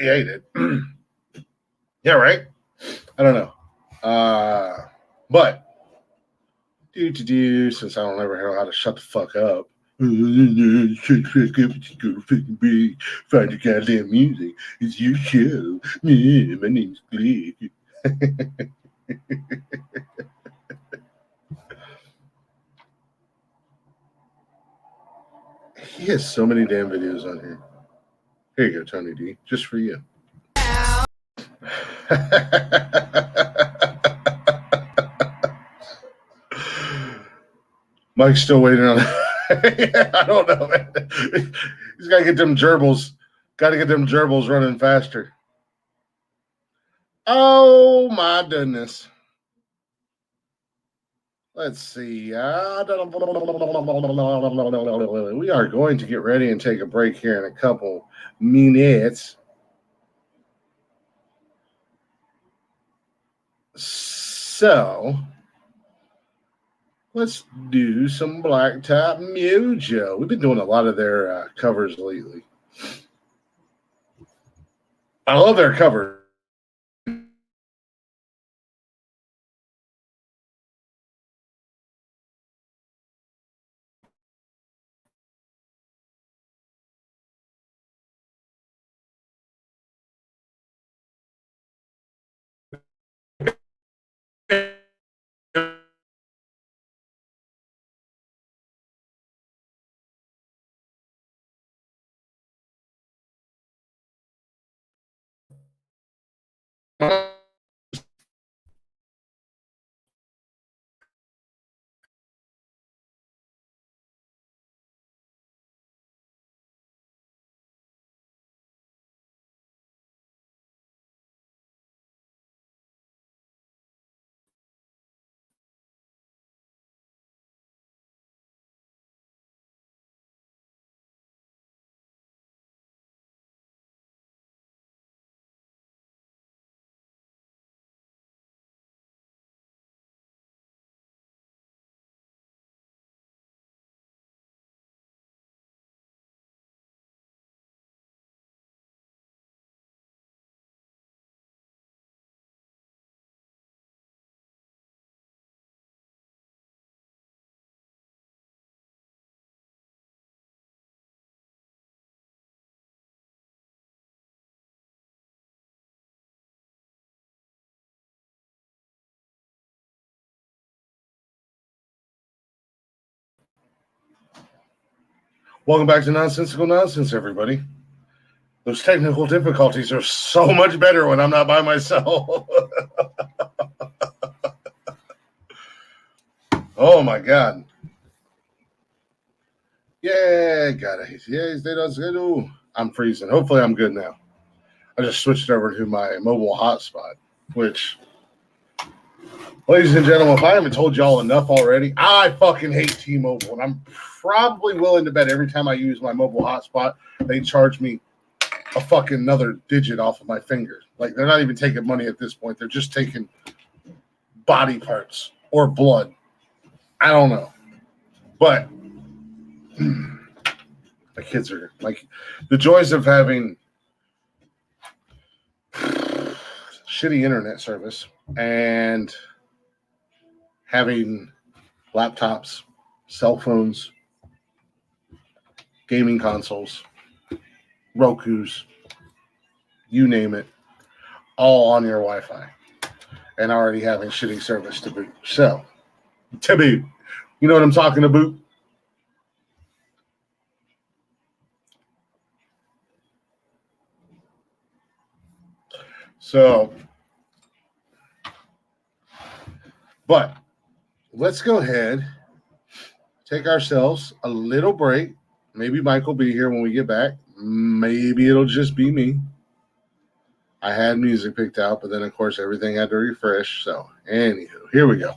Yeah, he did. Yeah, right? I don't know. But since I don't ever know how to shut the fuck up. Find your goddamn music. It's your show. My name's Glee. He has so many damn videos on here. Here you go, Tony D. Just for you. Mike's still waiting on yeah, I don't know, man. He's got to get them gerbils. Got to get them gerbils running faster. Oh, my goodness. Let's see. We are going to get ready and take a break here in a couple minutes. So, let's do some Blacktop Mojo. We've been doing a lot of their covers lately. I love their covers. Welcome back to Nonsensical Nonsense, everybody. Those technical difficulties are so much better when I'm not by myself. Oh my God. Yeah, got it. Yeah, I'm freezing. Hopefully I'm good now. I just switched over to my mobile hotspot, which, ladies and gentlemen, if I haven't told y'all enough already, I fucking hate T-Mobile, and I'm probably willing to bet every time I use my mobile hotspot, they charge me a fucking another digit off of my finger. Like, they're not even taking money at this point. They're just taking body parts or blood. I don't know. But my kids are like, the joys of having shitty internet service and having laptops, cell phones, gaming consoles, Rokus, you name it, all on your Wi-Fi, and already having shitty service to boot. So, to boot, you know what I'm talking about? So, but let's go ahead, take ourselves a little break. Maybe Mike will be here when we get back. Maybe it'll just be me. I had music picked out, but then, of course, everything had to refresh. So, anywho, here we go.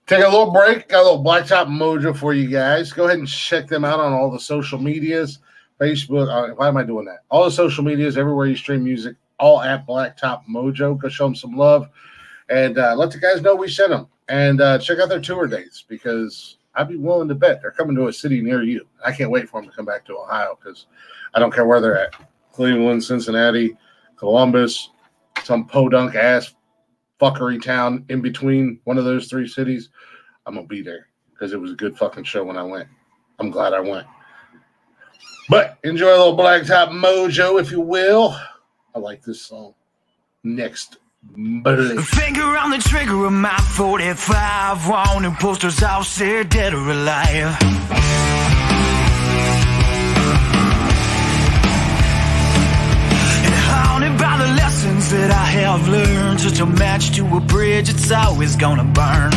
Take a little break. Got a little Blacktop Mojo for you guys. Go ahead and check them out on all the social medias. Facebook. Why am I doing that? All the social medias, everywhere you stream music, all at Blacktop Mojo. Go show them some love. And let the guys know we sent them. And check out their tour dates, because I'd be willing to bet they're coming to a city near you. I can't wait for them to come back to Ohio, because I don't care where they're at. Cleveland, Cincinnati, Columbus, some podunk-ass fuckery town in between one of those three cities. I'm going to be there, because it was a good fucking show when I went. I'm glad I went. But enjoy a little Blacktop Mojo, if you will. I like this song. Next. Finger on the trigger of my 45. Wanting posters out there, dead or alive. And haunted by the lessons that I have learned. Just a match to a bridge, it's always gonna burn.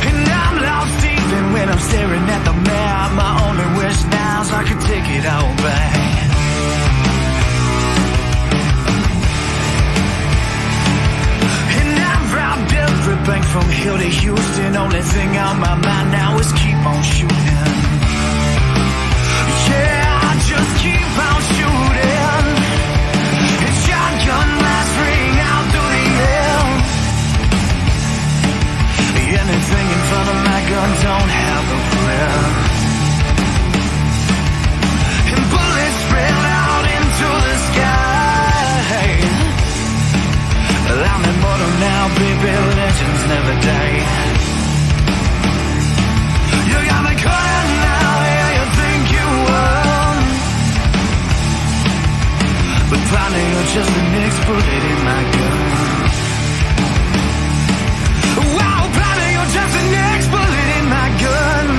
And I'm lost even when I'm staring at the map. My only wish now is I could take it all back. Bank from here to Houston. Only thing on my mind now is keep on shooting. Yeah, just keep on shooting. And shotgun blast ring out through the air. Anything in front of my gun don't have a prayer. And bullets spread out into the sky. I'm immortal now, baby, legends never die. You got me caught now, yeah, you think you won. But probably you're just the next bullet in my gun. Wow, probably you're just the next bullet in my gun.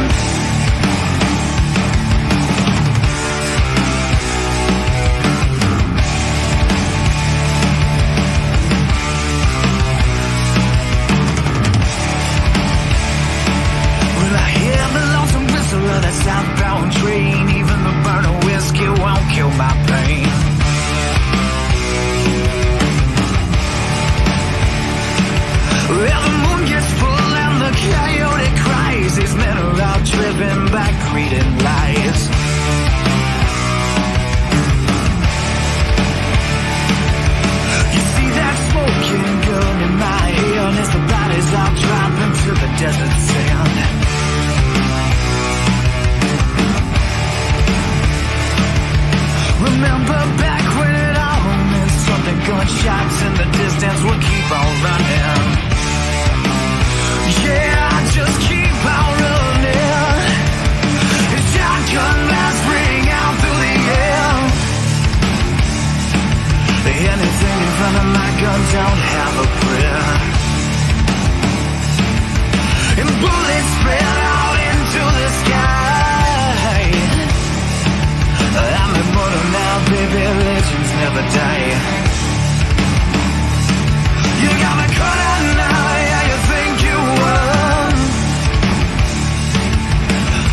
remember back when it all meant something. Gunshots in the distance would keep on running. Yeah, I just keep on running. Shotgun blasts ring out through the air. Anything in front of my gun don't have a prayer. And bullets spread out into the sky. I'm immortal now, baby, legends never die. You got me caught out now, yeah, you think you won.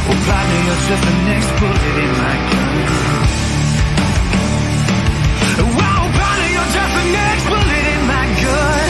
Well, partner, you're just the next bullet in my gun. Wow, partner, you're just the next bullet in my gun.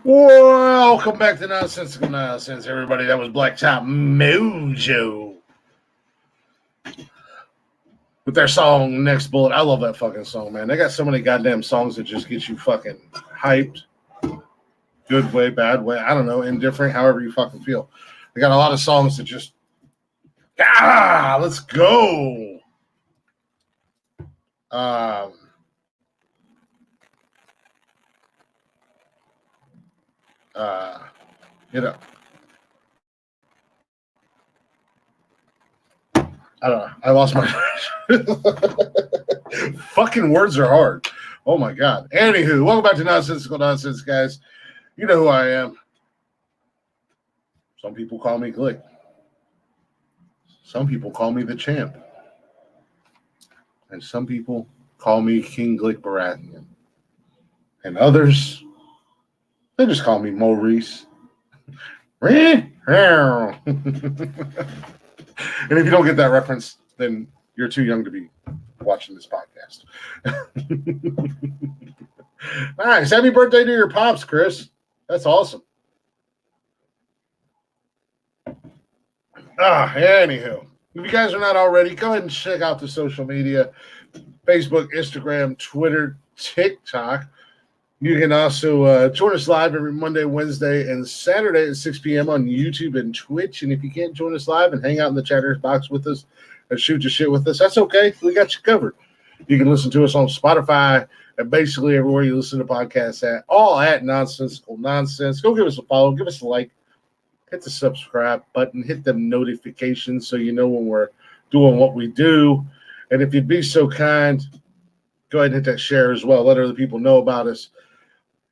Welcome back to Nonsensical Nonsense, everybody. That was Blacktop Mojo with their song Next Bullet. I love that fucking song, man. They got so many goddamn songs that just get you fucking hyped. Good way, bad way. I don't know, indifferent, however you fucking feel. They got a lot of songs that just, let's go. You know, I don't know. I lost my fucking words are hard. Oh my god. Anywho, welcome back to Nonsensical Nonsense, guys. You know who I am. Some people call me Glick. Some people call me the champ. And some people call me King Glick Baratheon. And others, they just call me Maurice. And if you don't get that reference, then you're too young to be watching this podcast. Nice. Happy birthday to your pops, Chris. That's awesome. Anywho, if you guys are not already, go ahead and check out the social media, Facebook, Instagram, Twitter, TikTok. You can also join us live every Monday, Wednesday, and Saturday at 6 p.m. on YouTube and Twitch. And if you can't join us live and hang out in the chatters box with us and shoot your shit with us, that's okay. We got you covered. You can listen to us on Spotify and basically everywhere you listen to podcasts at, all at Nonsensical Nonsense. Go give us a follow, give us a like, hit the subscribe button, hit them notifications so you know when we're doing what we do. And if you'd be so kind, go ahead and hit that share as well. Let other people know about us.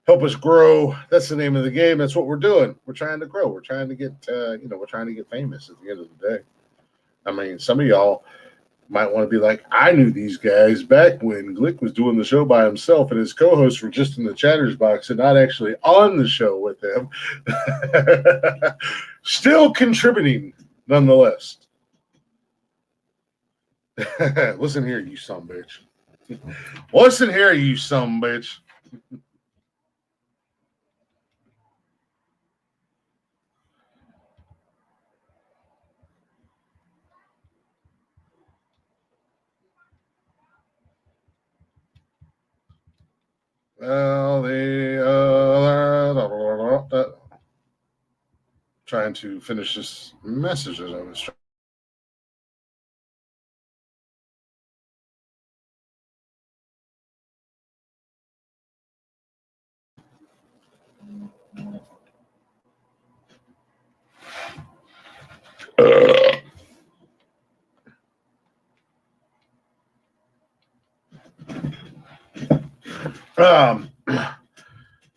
Help us grow. That's the name of the game. That's what we're doing. We're trying to grow. We're trying to get, we're trying to get famous at the end of the day. I mean, some of y'all might want to be like, I knew these guys back when Glick was doing the show by himself and his co-hosts were just in the chatters box and not actually on the show with him. Still contributing, nonetheless. Listen here, you son bitch. Listen here, you son bitch. Well, trying to finish this message as I was trying.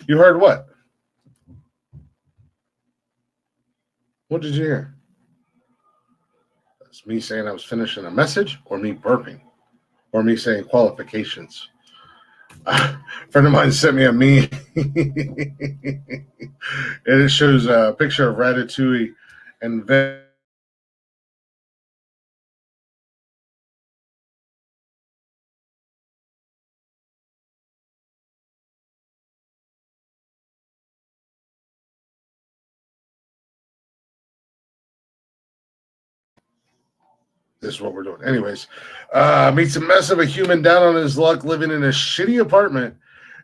You heard what? What did you hear? It's me saying I was finishing a message, or me burping, or me saying qualifications. A friend of mine sent me a meme, and it shows a picture of Ratatouille and this is what we're doing. Anyways, meets a mess of a human down on his luck, living in a shitty apartment,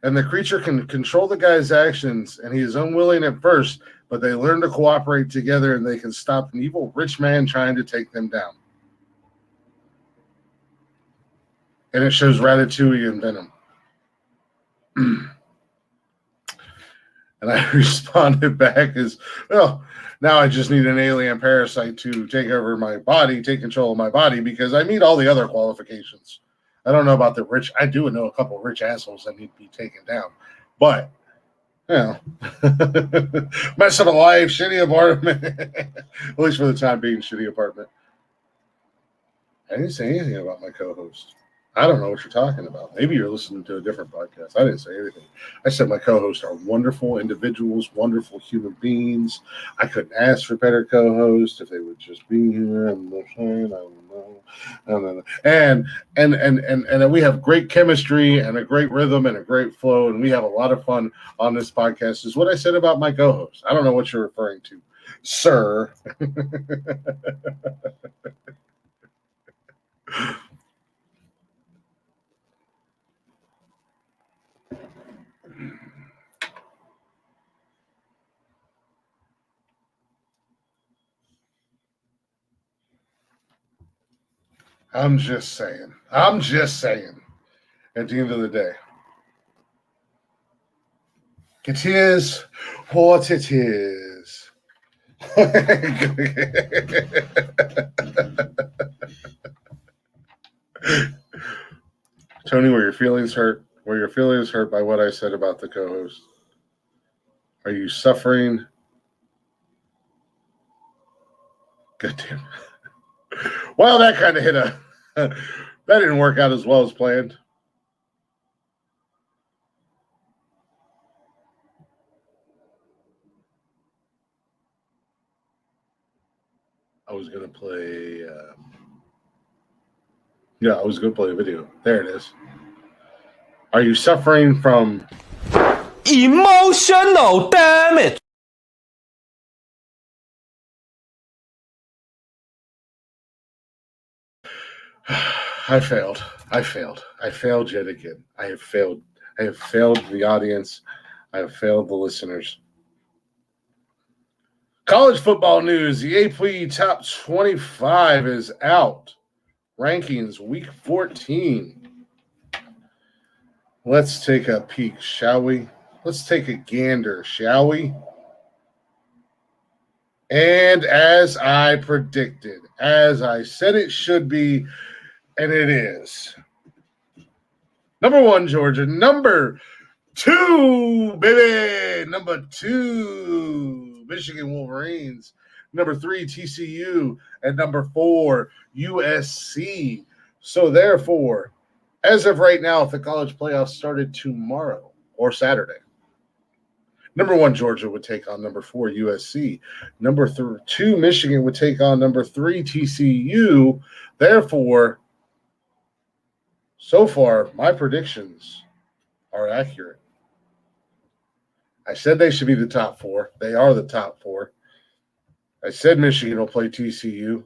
and the creature can control the guy's actions, and he is unwilling at first, but they learn to cooperate together, and they can stop an evil rich man trying to take them down. And it shows Ratatouille and Venom. And I responded back as, well, now I just need an alien parasite to take over my body, take control of my body, because I meet all the other qualifications. I don't know about the rich. I do know a couple of rich assholes that need to be taken down. But, you know, mess of a life, shitty apartment. At least for the time being, shitty apartment. I didn't say anything about my co-host. I don't know what you're talking about. Maybe you're listening to a different podcast. I didn't say anything. I said my co-hosts are wonderful individuals, wonderful human beings. I couldn't ask for better co-hosts if they would just be here. I'm not saying, I don't know. And we have great chemistry and a great rhythm and a great flow, and we have a lot of fun on this podcast. Is what I said about my co-host. I don't know what you're referring to, sir. I'm just saying. I'm just saying. At the end of the day, it is what it is. Tony, were your feelings hurt? Were your feelings hurt by what I said about the co-host? Are you suffering? Good damn. Well, that kind of hit a. That didn't work out as well as planned. I was going to play. Yeah, I was going to play a video. There it is. Are you suffering from emotional damage? I failed. I failed yet again. I have failed. I have failed the audience. I have failed the listeners. College football news. The AP Top 25 is out. Rankings week 14. Let's take a peek, shall we? Let's take a gander, shall we? And as I predicted, as I said it should be, and it is. Number 1, Georgia. Number 2, baby. Number 2, Michigan Wolverines. Number 3, TCU. And number 4, USC. So therefore, as of right now, if the college playoffs started tomorrow or Saturday, number 1, Georgia would take on number 4, USC. Number 2, Michigan would take on number 3, TCU. Therefore, so far, my predictions are accurate. I said they should be the top 4. They are the top 4. I said Michigan will play TCU.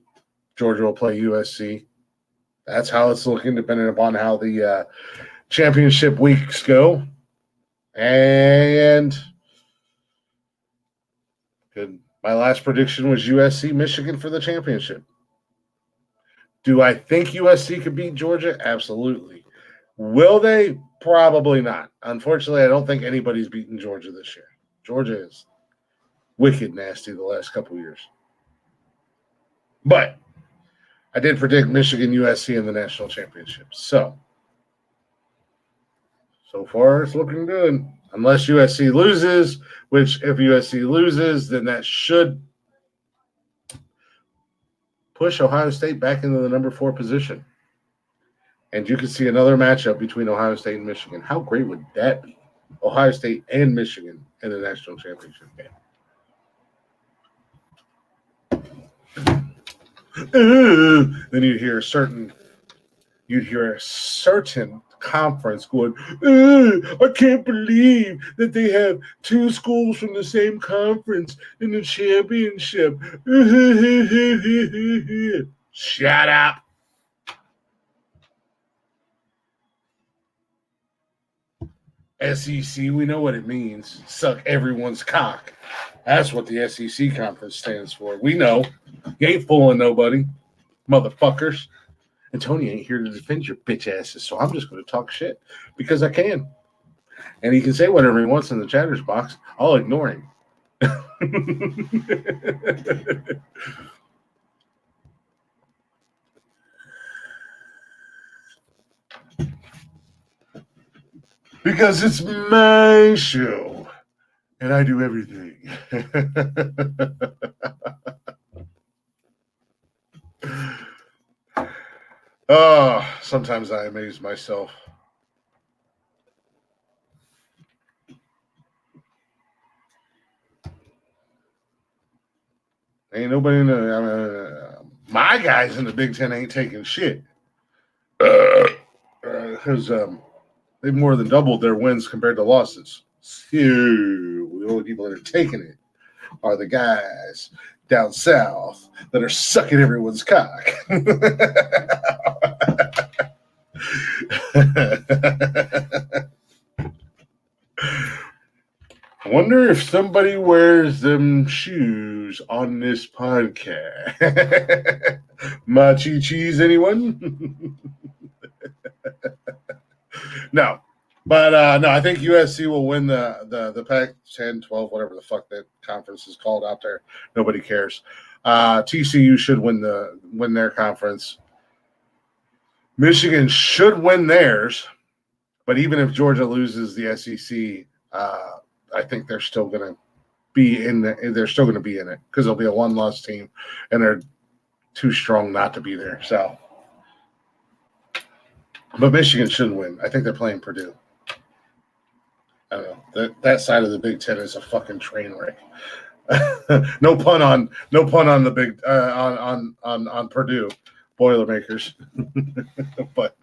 Georgia will play USC. That's how it's looking, depending upon how the championship weeks go. And good. My last prediction was USC Michigan for the championship. Do I think USC could beat Georgia? Absolutely. Will they? Probably not. Unfortunately, I don't think anybody's beaten Georgia this year. Georgia is wicked nasty the last couple years. But I did predict Michigan USC in the national championship. So far it's looking good. Unless USC loses, which if USC loses, then that should push Ohio State back into the number 4 position. And you could see another matchup between Ohio State and Michigan. How great would that be? Ohio State and Michigan in the national championship game. Then you'd hear a certain conference going, I can't believe that they have 2 schools from the same conference in the championship. Shut up. SEC, we know what it means. Suck everyone's cock. That's what the SEC conference stands for. We know. You ain't fooling nobody, motherfuckers. And Tony ain't here to defend your bitch asses, so I'm just going to talk shit because I can. And he can say whatever he wants in the chatters box. I'll ignore him. Because it's my show, and I do everything. Oh, sometimes I amaze myself. Ain't nobody in my guys in the Big Ten ain't taking shit. Because they've more than doubled their wins compared to losses. So the only people that are taking it are the guys down south that are sucking everyone's cock. I wonder if somebody wears them shoes on this podcast. Machi cheese, anyone? No. But no, I think USC will win the Pac-10, 12, whatever the fuck that conference is called out there. Nobody cares. TCU should win their conference. Michigan should win theirs, but even if Georgia loses the SEC, I think they're still going to be in it because they'll be a 1-loss team, and they're too strong not to be there. So, but Michigan should win. I think they're playing Purdue. I don't know. That side of the Big Ten is a fucking train wreck. No pun on the big on Purdue Boilermakers, but.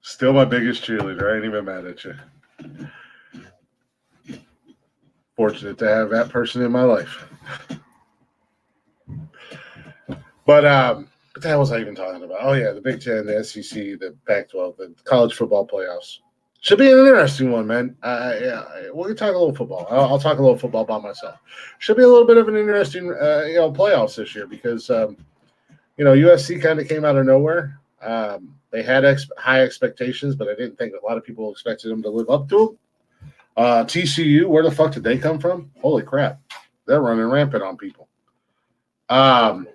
Still my biggest cheerleader. I ain't even mad at you. Fortunate to have that person in my life. But what the hell was I even talking about? Oh yeah, the Big Ten, the SEC, the Pac-12, the college football playoffs. Should be an interesting one, man. Yeah, we can talk a little football. I'll talk a little football by myself. Should be a little bit of an interesting, playoffs this year because, USC kind of came out of nowhere. They had high expectations, but I didn't think a lot of people expected them to live up to them. TCU, where the fuck did they come from? Holy crap. They're running rampant on people. I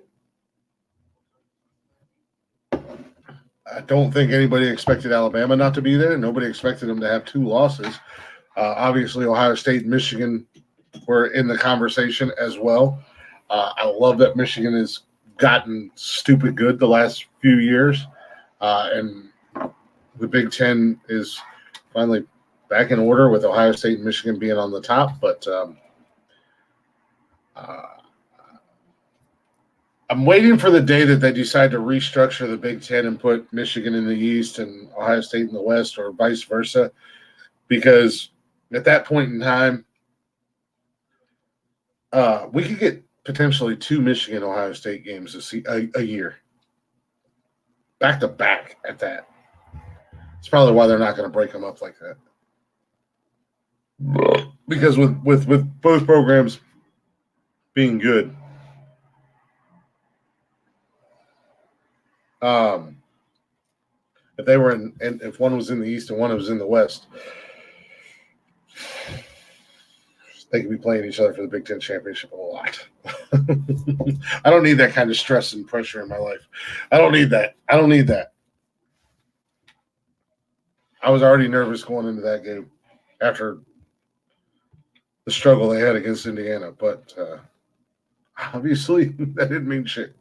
don't think anybody expected Alabama not to be there. Nobody expected them to have 2 losses. Obviously, Ohio State and Michigan were in the conversation as well. I love that Michigan has gotten stupid good the last few years. And the Big Ten is finally back in order with Ohio State and Michigan being on the top. But I'm waiting for the day that they decide to restructure the Big Ten and put Michigan in the East and Ohio State in the West, or vice versa, because at that point in time, we could get potentially 2 Michigan Ohio State games a year, back to back at that. It's probably why they're not going to break them up like that, because with both programs being good, if they were in, and if one was in the East and one was in the West, they could be playing each other for the Big Ten championship a lot. I don't need that kind of stress and pressure in my life. I don't need that. I was already nervous going into that game after the struggle they had against Indiana, but obviously that didn't mean shit.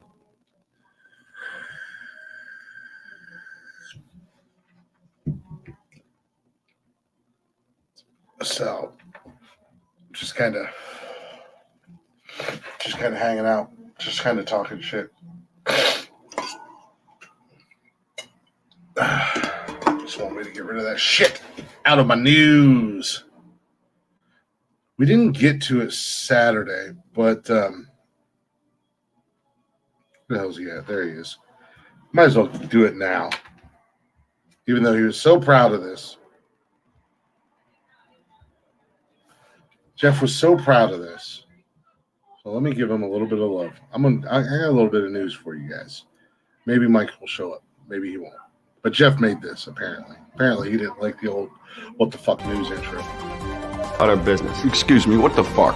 So just kind of hanging out, just kind of talking shit. Just want me to get rid of that shit out of my news. We didn't get to it Saturday, but where the hell's he at? There he is. Might as well do it now, even though he was so proud of this. Jeff was so proud of this. So let me give him a little bit of love. I got a little bit of news for you guys. Maybe Mike will show up. Maybe he won't. But Jeff made this, apparently. Apparently he didn't like the old what the fuck news intro. Out of business. Excuse me, what the fuck?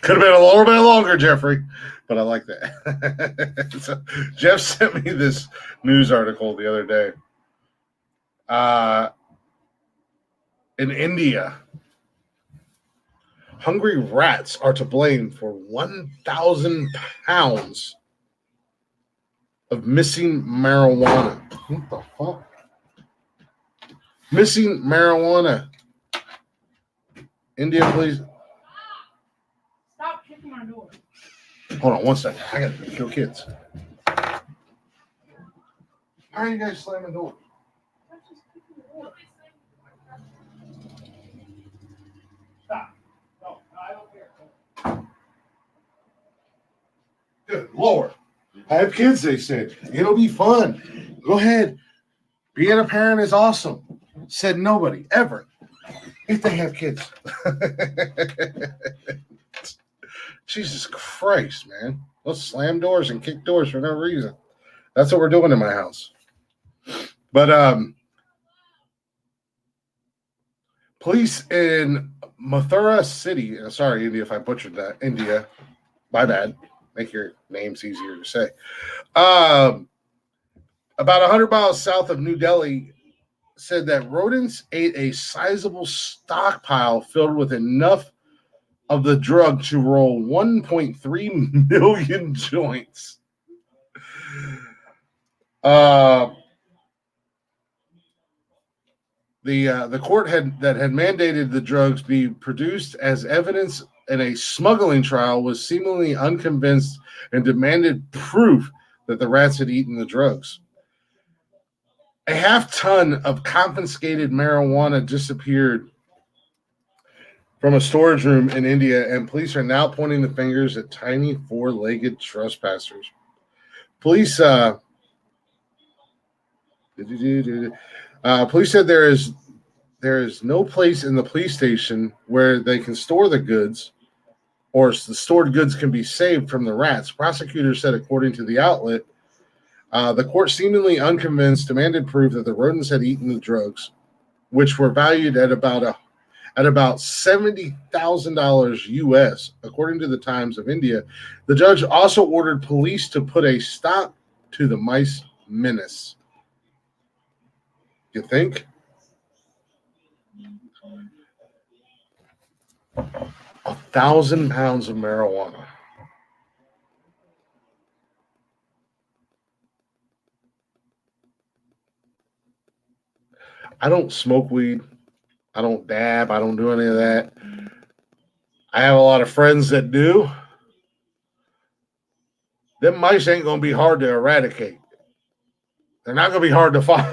Could have been a little bit longer, Jeffrey, but I like that. So Jeff sent me this news article the other day. In India, hungry rats are to blame for 1,000 pounds of missing marijuana. What the fuck? Missing marijuana. India, please. Stop kicking my door. Hold on one second. I got to kill kids. Why are you guys slamming doors? Stop. No, I don't care. Good Lord. I have kids, they said. It'll be fun. Go ahead. Being a parent is awesome. Said nobody, ever. If they have kids. Jesus Christ, man. Let's slam doors and kick doors for no reason. That's what we're doing in my house. But police in Mathura City, sorry, India, if I butchered that. India, my bad. Make your names easier to say. About 100 miles south of New Delhi, said that rodents ate a sizable stockpile filled with enough of the drug to roll 1.3 million joints. The court had mandated the drugs be produced as evidence in a smuggling trial was seemingly unconvinced and demanded proof that the rats had eaten the drugs. A half-ton of confiscated marijuana disappeared from a storage room in India, and police are now pointing the fingers at tiny four-legged trespassers. Police said there is no place in the police station where they can store the goods, or the stored goods can be saved from the rats. Prosecutors said, according to the outlet, the court, seemingly unconvinced, demanded proof that the rodents had eaten the drugs, which were valued at about $70,000 US, according to the Times of India. The judge also ordered police to put a stop to the mice menace. You think? 1,000 pounds of marijuana. I don't smoke weed. I don't dab. I don't do any of that. I have a lot of friends that do. Them mice ain't going to be hard to eradicate. They're not going to be hard to find.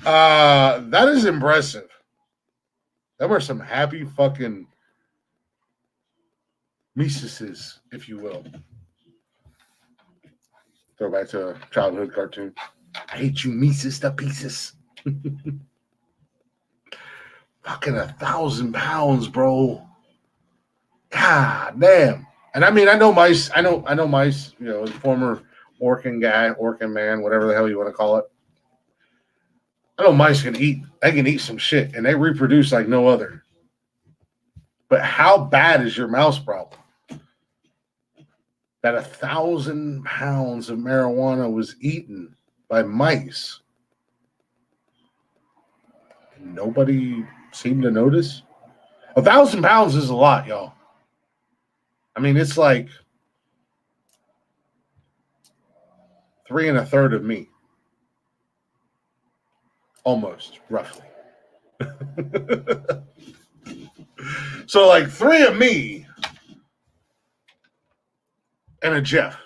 That is impressive. Them are some happy fucking Mises, if you will. Throw back to a childhood cartoon. I hate you, Mises to pieces. Fucking 1,000 pounds, bro. God damn. And I mean, I know mice. I know mice. You know, former Orkin guy, Orkin man, whatever the hell you want to call it. I know mice can eat. They can eat some shit, and they reproduce like no other. But how bad is your mouse problem? That 1,000 pounds of marijuana was eaten by mice. Nobody seemed to notice. 1,000 pounds is a lot, y'all. I mean, it's like 3 1/3 of me. Almost, roughly. So, like 3 of me and a Jeff.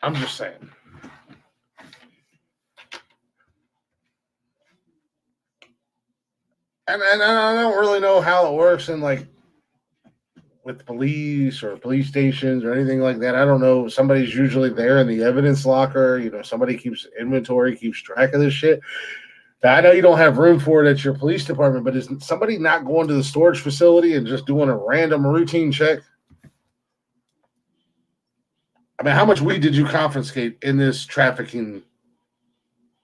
I'm just saying. And I don't really know how it works in like with police or police stations or anything like that. I don't know. Somebody's usually there in the evidence locker. You know, somebody keeps inventory, keeps track of this shit. Now, I know you don't have room for it at your police department, but is somebody not going to the storage facility and just doing a random routine check? I mean, how much weed did you confiscate in this trafficking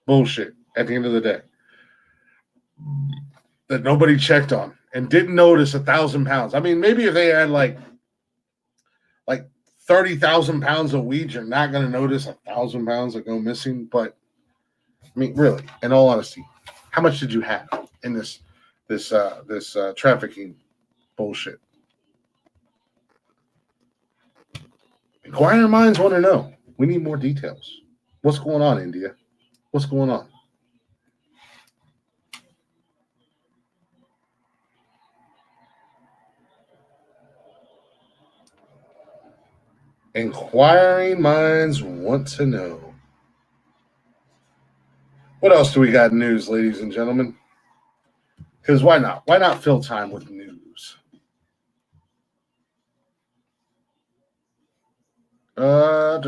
bullshit at the end of the day that nobody checked on and didn't notice 1,000 pounds? I mean, maybe if they had like 30,000 pounds of weed, you're not going to notice 1,000 pounds that go missing. But I mean, really, in all honesty, how much did you have in this trafficking bullshit? Inquiring minds want to know. We need more details. What's going on, India? What's going on? Inquiring minds want to know. What else do we got in news, ladies and gentlemen? Because why not? Why not fill time with news? I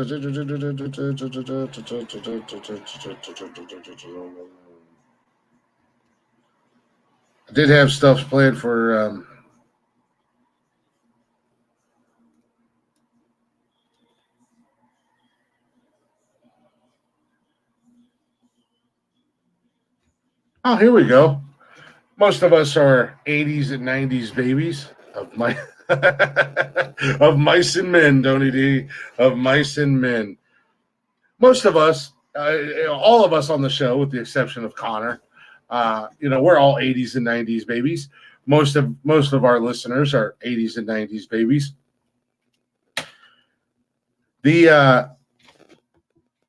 did have stuff planned for oh, here we go. Most of us are 80s and 90s babies of my of mice and men, Tony D, of mice and men. Most of us, all of us on the show, with the exception of Connor, we're all 80s and 90s babies. Most of our listeners are 80s and 90s babies.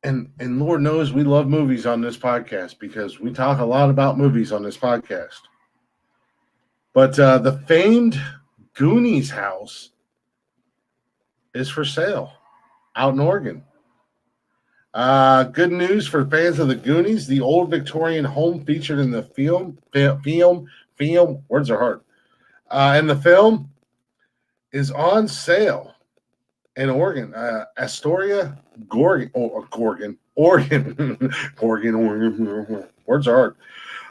And Lord knows we love movies on this podcast because we talk a lot about movies on this podcast. But the famed Goonies house is for sale out in Oregon. Good news for fans of the Goonies. The old Victorian home featured in the film, words are hard. And the film is on sale in Oregon. Astoria, Oregon. Words are hard.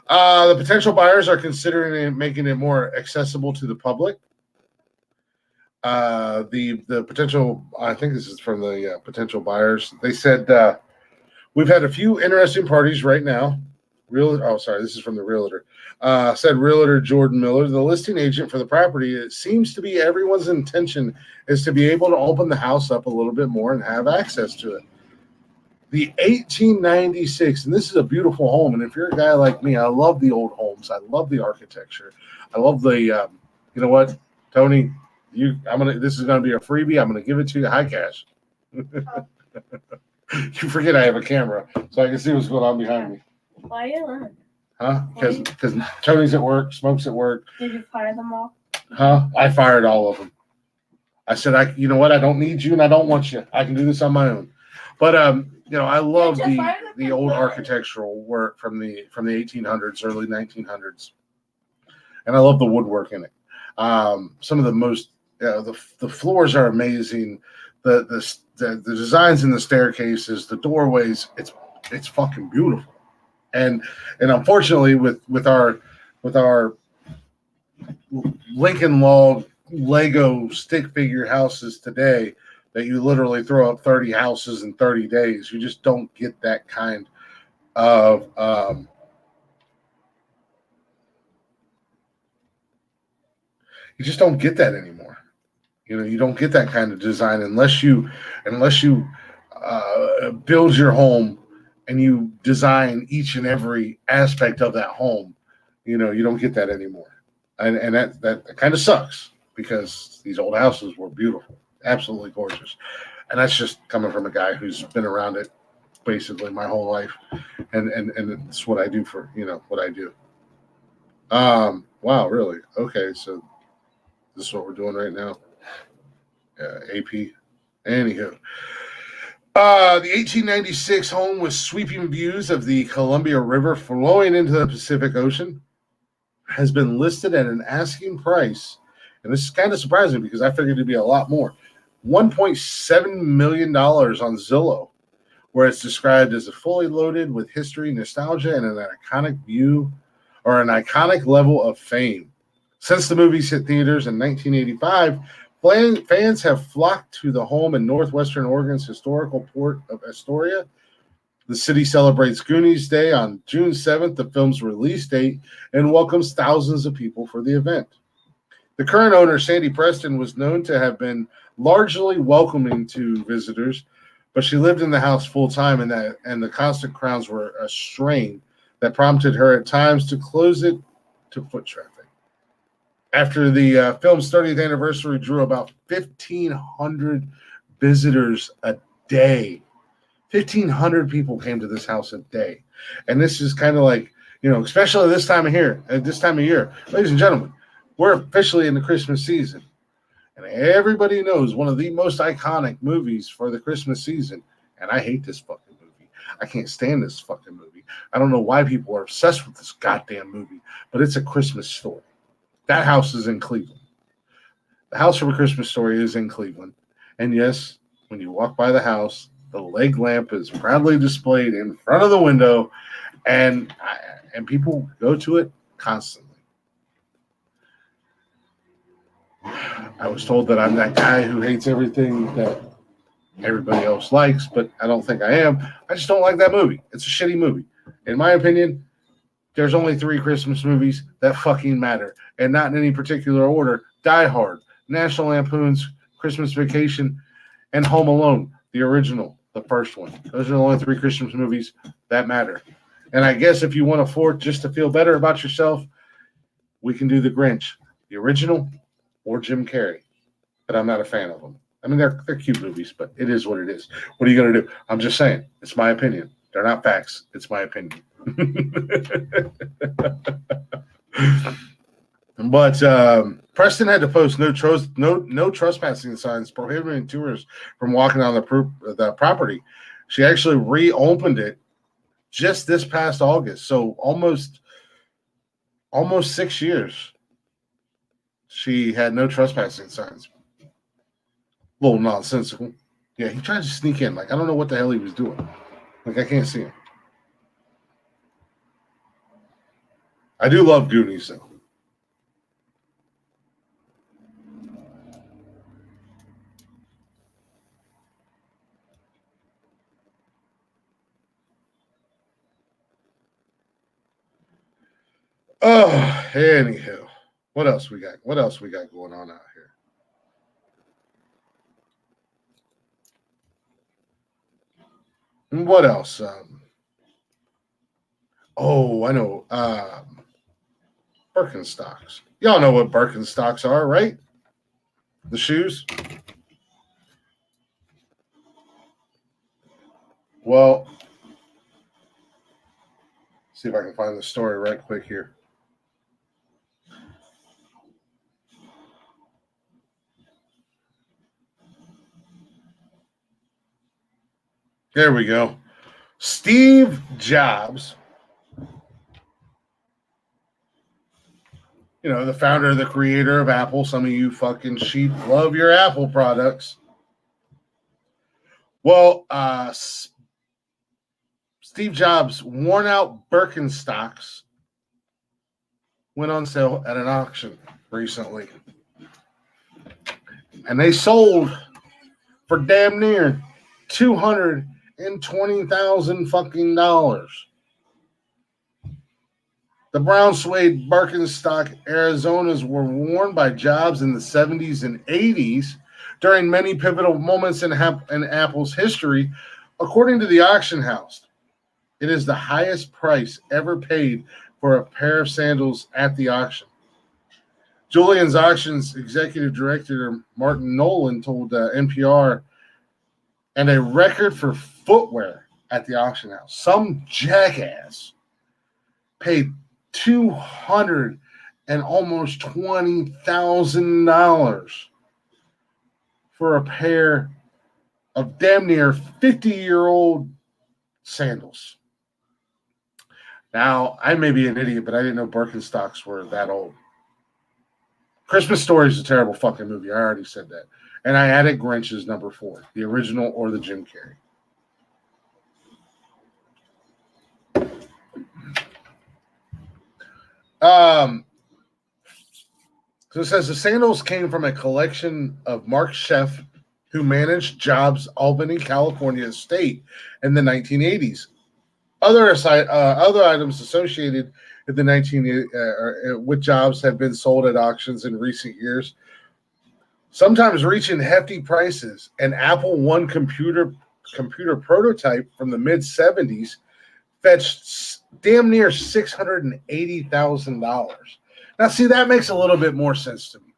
The potential buyers are considering making it more accessible to the public. The potential, I think this is from the potential buyers. They said, we've had a few interesting parties right now. This is from the realtor. Said realtor Jordan Miller, the listing agent for the property. It seems to be everyone's intention is to be able to open the house up a little bit more and have access to it. The 1896, and this is a beautiful home. And if you're a guy like me, I love the old homes. I love the architecture. I love the, you know what, Tony, this is gonna be a freebie. I'm gonna give it to you. Hi, Cash. You forget I have a camera, so I can see what's going on behind me. Why are you alone? Huh? Because Tony's at work, Smoke's at work. Did you fire them all? Huh? I fired all of them. I said, you know what? I don't need you, and I don't want you. I can do this on my own. But I love the old architectural work from the 1800s, early 1900s, and I love the woodwork in it. Some of the most the floors are amazing. The designs in the staircases, the doorways, it's fucking beautiful. And unfortunately, with our Lincoln Log Lego stick figure houses today, that you literally throw up 30 houses in 30 days. You just don't get that kind of you just don't get that anymore. You don't get that kind of design unless you build your home and you design each and every aspect of that home. You don't get that anymore, and that kind of sucks because these old houses were beautiful. Absolutely gorgeous. And that's just coming from a guy who's been around it basically my whole life. And it's what I do for, what I do. Wow, really? Okay, so this is what we're doing right now. AP. Anywho. The 1896 home with sweeping views of the Columbia River flowing into the Pacific Ocean has been listed at an asking price. And this is kind of surprising because I figured it'd be a lot more. $1.7 million on Zillow, where it's described as a fully loaded with history, nostalgia, and an iconic view or an iconic level of fame. Since the movies hit theaters in 1985, fans have flocked to the home in northwestern Oregon's historical port of Astoria. The city celebrates Goonies Day on June 7th, the film's release date, and welcomes thousands of people for the event. The current owner, Sandy Preston, was known to have been largely welcoming to visitors, but she lived in the house full time, and the constant crowds were a strain that prompted her at times to close it to foot traffic. After the film's 30th anniversary drew about 1,500 visitors a day. 1,500 people came to this house a day. And this is kind of like, especially this time of year, ladies and gentlemen, we're officially in the Christmas season. And everybody knows one of the most iconic movies for the Christmas season. And I hate this fucking movie. I can't stand this fucking movie. I don't know why people are obsessed with this goddamn movie, but it's A Christmas Story. That house is in Cleveland. The house from A Christmas Story is in Cleveland. And yes, when you walk by the house, the leg lamp is proudly displayed in front of the window, and people go to it constantly. I was told that I'm that guy who hates everything that everybody else likes, but I don't think I am. I just don't like that movie. It's a shitty movie. In my opinion, there's only 3 Christmas movies that fucking matter, and not in any particular order. Die Hard, National Lampoon's Christmas Vacation, and Home Alone, the original, the first one. Those are the only 3 Christmas movies that matter. And I guess if you want a 4th just to feel better about yourself, we can do The Grinch, the original, or Jim Carrey. But I'm not a fan of them. I mean, they're cute movies, but it is what it is. What are you going to do? I'm just saying. It's my opinion. They're not facts. It's my opinion. But Preston had to post no trespassing signs prohibiting tourists from walking on the property. She actually reopened it just this past August, so almost 6 years. She had no trespassing signs. A little nonsensical. Yeah, he tried to sneak in. Like, I don't know what the hell he was doing. Like, I can't see him. I do love Goonies, though. Oh, anywho. What else we got? What else we got going on out here? What else? I know. Birkenstocks. Y'all know what Birkenstocks are, right? The shoes. Well, see if I can find the story right quick here. There we go. Steve Jobs, the founder, the creator of Apple. Some of you fucking sheep love your Apple products. Well, Steve Jobs' worn out Birkenstocks went on sale at an auction recently. And they sold for damn near $220,000 fucking dollars. The brown suede Birkenstock Arizonas were worn by Jobs in the 70s and 80s during many pivotal moments in Apple's history, according to the auction house. It is the highest price ever paid for a pair of sandals at the auction. Julian's Auctions executive director Martin Nolan told NPR, and a record for footwear at the auction house. Some jackass paid $200 and almost $20,000 for a pair of damn near 50-year-old sandals. Now, I may be an idiot, but I didn't know Birkenstocks were that old. Christmas Story is a terrible fucking movie. I already said that. And I added Grinch as number 4, the original or the Jim Carrey. So it says the sandals came from a collection of Mark Scheff, who managed Jobs' Albany, California estate in the 1980s. Other items associated with with Jobs have been sold at auctions in recent years, sometimes reaching hefty prices. An Apple I computer prototype from the mid-'70s fetched damn near $680,000. Now, see, that makes a little bit more sense to me.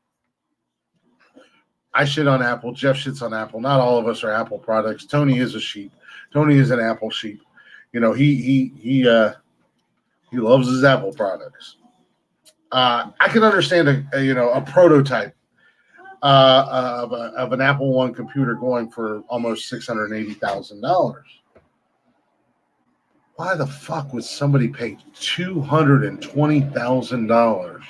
I shit on Apple. Jeff shits on Apple. Not all of us are Apple products. Tony is a sheep. Tony is an Apple sheep. He loves his Apple products. I can understand a prototype of an Apple I computer going for almost $680,000. Why the fuck would somebody pay $220,000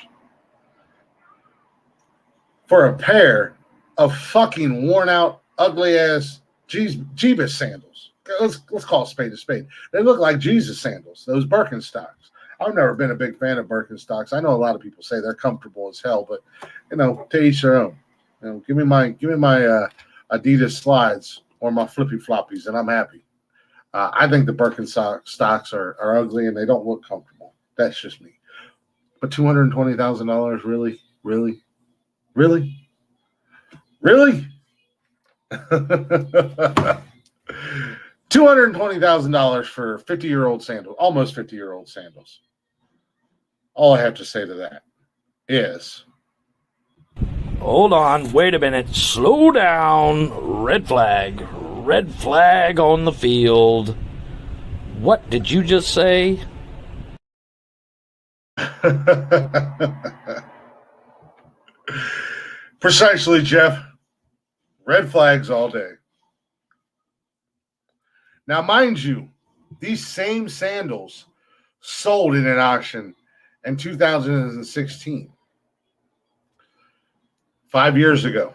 for a pair of fucking worn out, ugly ass Jeebus sandals? Let's call a spade a spade. They look like Jesus sandals, those Birkenstocks. I've never been a big fan of Birkenstocks. I know a lot of people say they're comfortable as hell, but to each their own. Give me my Adidas slides or my flippy floppies, and I'm happy. I think the Birkenstocks are ugly and they don't look comfortable. That's just me. But $220,000, really? $220,000 for 50-year-old sandals, almost 50-year-old sandals. All I have to say to that is, hold on, wait a minute, slow down, red flag on the field. What did you just say? Precisely, Jeff. Red flags all day. Now, mind you, these same sandals sold in an auction in 2016, 5 years ago,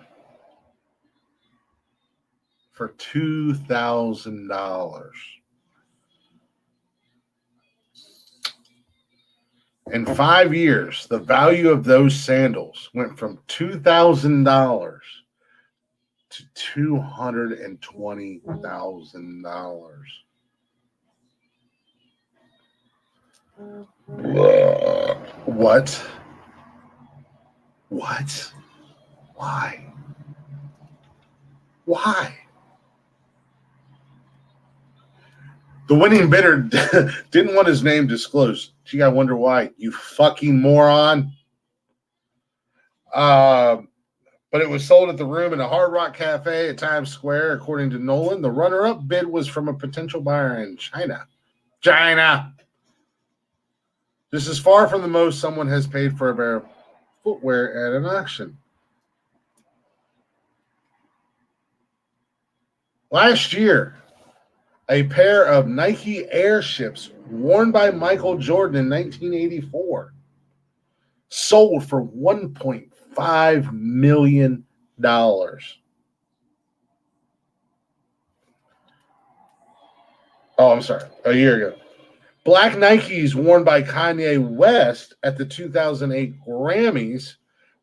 for $2,000. In 5 years, the value of those sandals went from $2,000 to $220,000. What? Why? The winning bidder didn't want his name disclosed. Gee, I wonder why. You fucking moron. But it was sold at the room in a Hard Rock Cafe at Times Square. According to Nolan, the runner-up bid was from a potential buyer in China. China. This is far from the most someone has paid for a pair of footwear at an auction. Last year, a pair of Nike Airships worn by Michael Jordan in 1984 sold for $1.5 million. Oh, I'm sorry. A year ago. Black Nikes worn by Kanye West at the 2008 Grammys.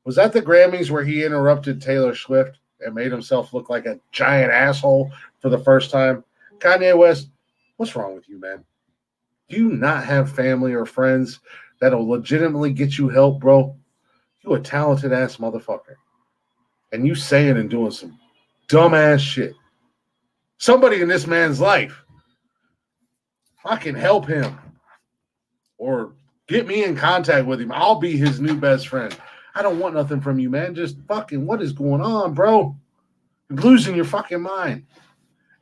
Was that the Grammys where he interrupted Taylor Swift and made himself look like a giant asshole for the first time? Kanye West, what's wrong with you, man? Do you not have family or friends that'll legitimately get you help, bro? You a talented ass motherfucker. And you saying and doing some dumbass shit. Somebody in this man's life, I can help him or get me in contact with him. I'll be his new best friend. I don't want nothing from you, man. Just fucking, what is going on, bro? You're losing your fucking mind.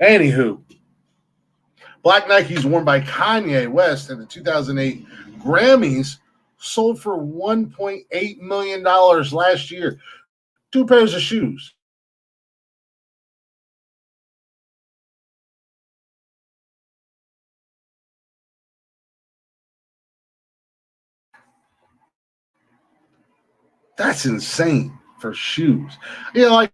Anywho, Black Nikes worn by Kanye West at the 2008 Grammys sold for $1.8 million last year. 2 pairs of shoes. That's insane for shoes. You know, like,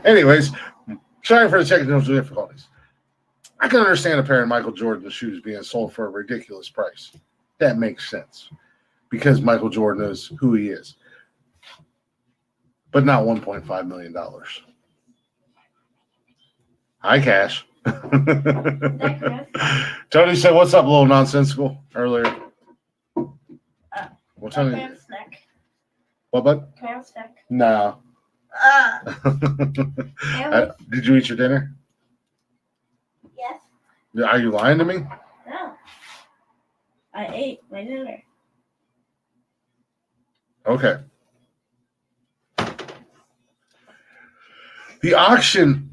anyways, sorry for the technical difficulties. I can understand a pair of Michael Jordan shoes being sold for a ridiculous price. That makes sense because Michael Jordan is who he is, but not $1.5 million. Hi, Cash. Tony said, "What's up, little nonsensical?" Earlier. What's Can I on have a snack? What, bud? Can I have a snack? No. Did you eat your dinner? Yes. Are you lying to me? No. I ate my dinner. Okay. The auction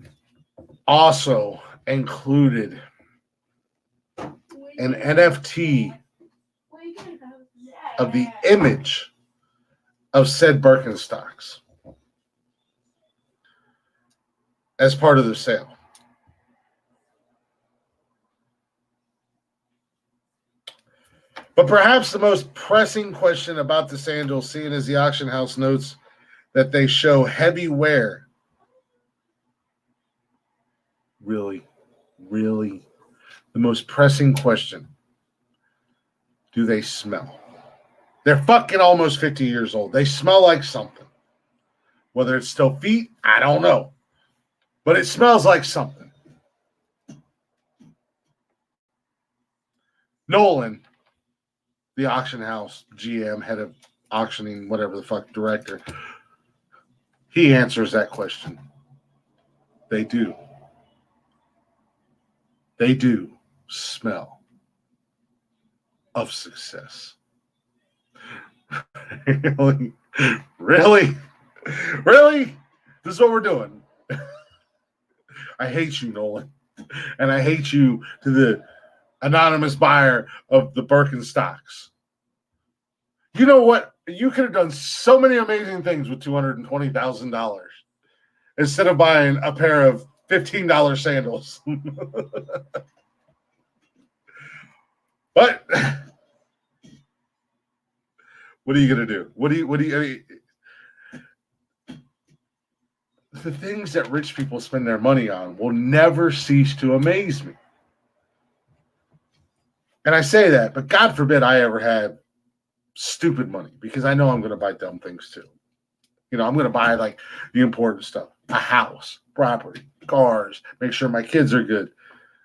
also included an NFT of the image of said Birkenstocks as part of the sale. But perhaps the most pressing question about the sandals, seeing as the auction house notes that they show heavy wear. Really? The most pressing question. Do they smell? They're fucking almost 50 years old. They smell like something. Whether it's still feet, I don't know. But it smells like something. Nolan, the auction house GM, head of auctioning, whatever the fuck, director, he answers that question. They do. They do smell of success. Really? This is what we're doing. I hate you, Nolan. And I hate you to the anonymous buyer of the Birkenstocks. You know what? You could have done so many amazing things with $220,000 instead of buying a pair of $15 sandals. But what are you going to do? What do you, I mean, the things that rich people spend their money on will never cease to amaze me. And I say that, but God forbid I ever had stupid money because I know I'm going to buy dumb things too. You know, I'm going to buy like the important stuff, a house, property, cars, make sure my kids are good.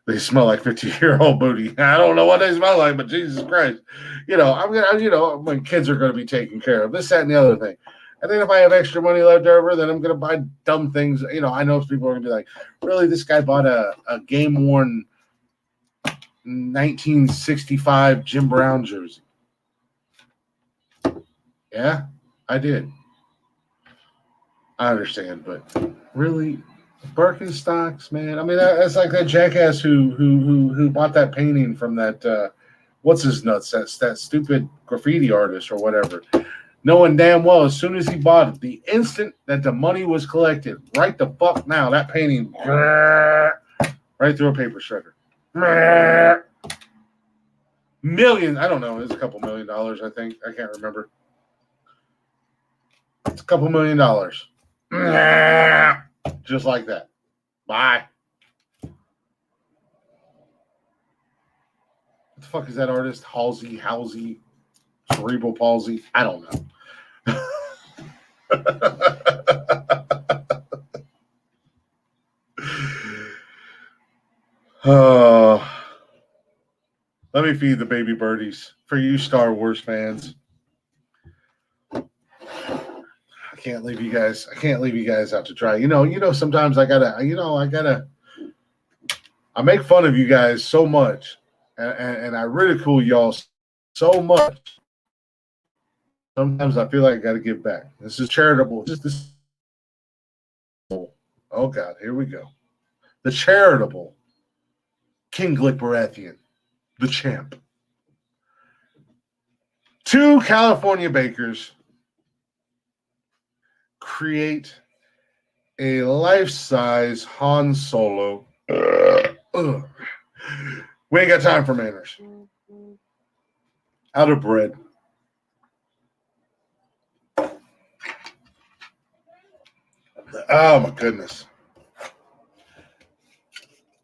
They smell like 50-year-old booty. I don't know what they smell like, but Jesus Christ. You know, I'm going to, you know, my kids are going to be taken care of, this, that, and the other thing. And then if I have extra money left over, then I'm going to buy dumb things. You know, I know people are going to be like, really, this guy bought a game-worn 1965 Jim Brown jersey. Yeah, I did. I understand, but really, Birkenstocks, man. I mean, that's like that jackass who bought that painting from that what's his nuts? That stupid graffiti artist or whatever. Knowing damn well, as soon as he bought it, the instant that the money was collected, right the fuck now, that painting right through a paper shredder. Millions, I don't know, it's a couple $1 million, I think. I can't remember. It's a couple $1 million. Just like that. Bye. What the fuck is that artist? Halsey, cerebral palsy? I don't know. Let me feed the baby birdies for you Star Wars fans. I can't leave you guys out to dry. You know, sometimes I make fun of you guys so much and I ridicule y'all so much. Sometimes I feel like I got to give back. This is charitable. Oh God, here we go. The charitable King Glick Baratheon, the champ. 2 California bakers create a life-size Han Solo. We ain't got time for manners. Out of bread. Oh my goodness.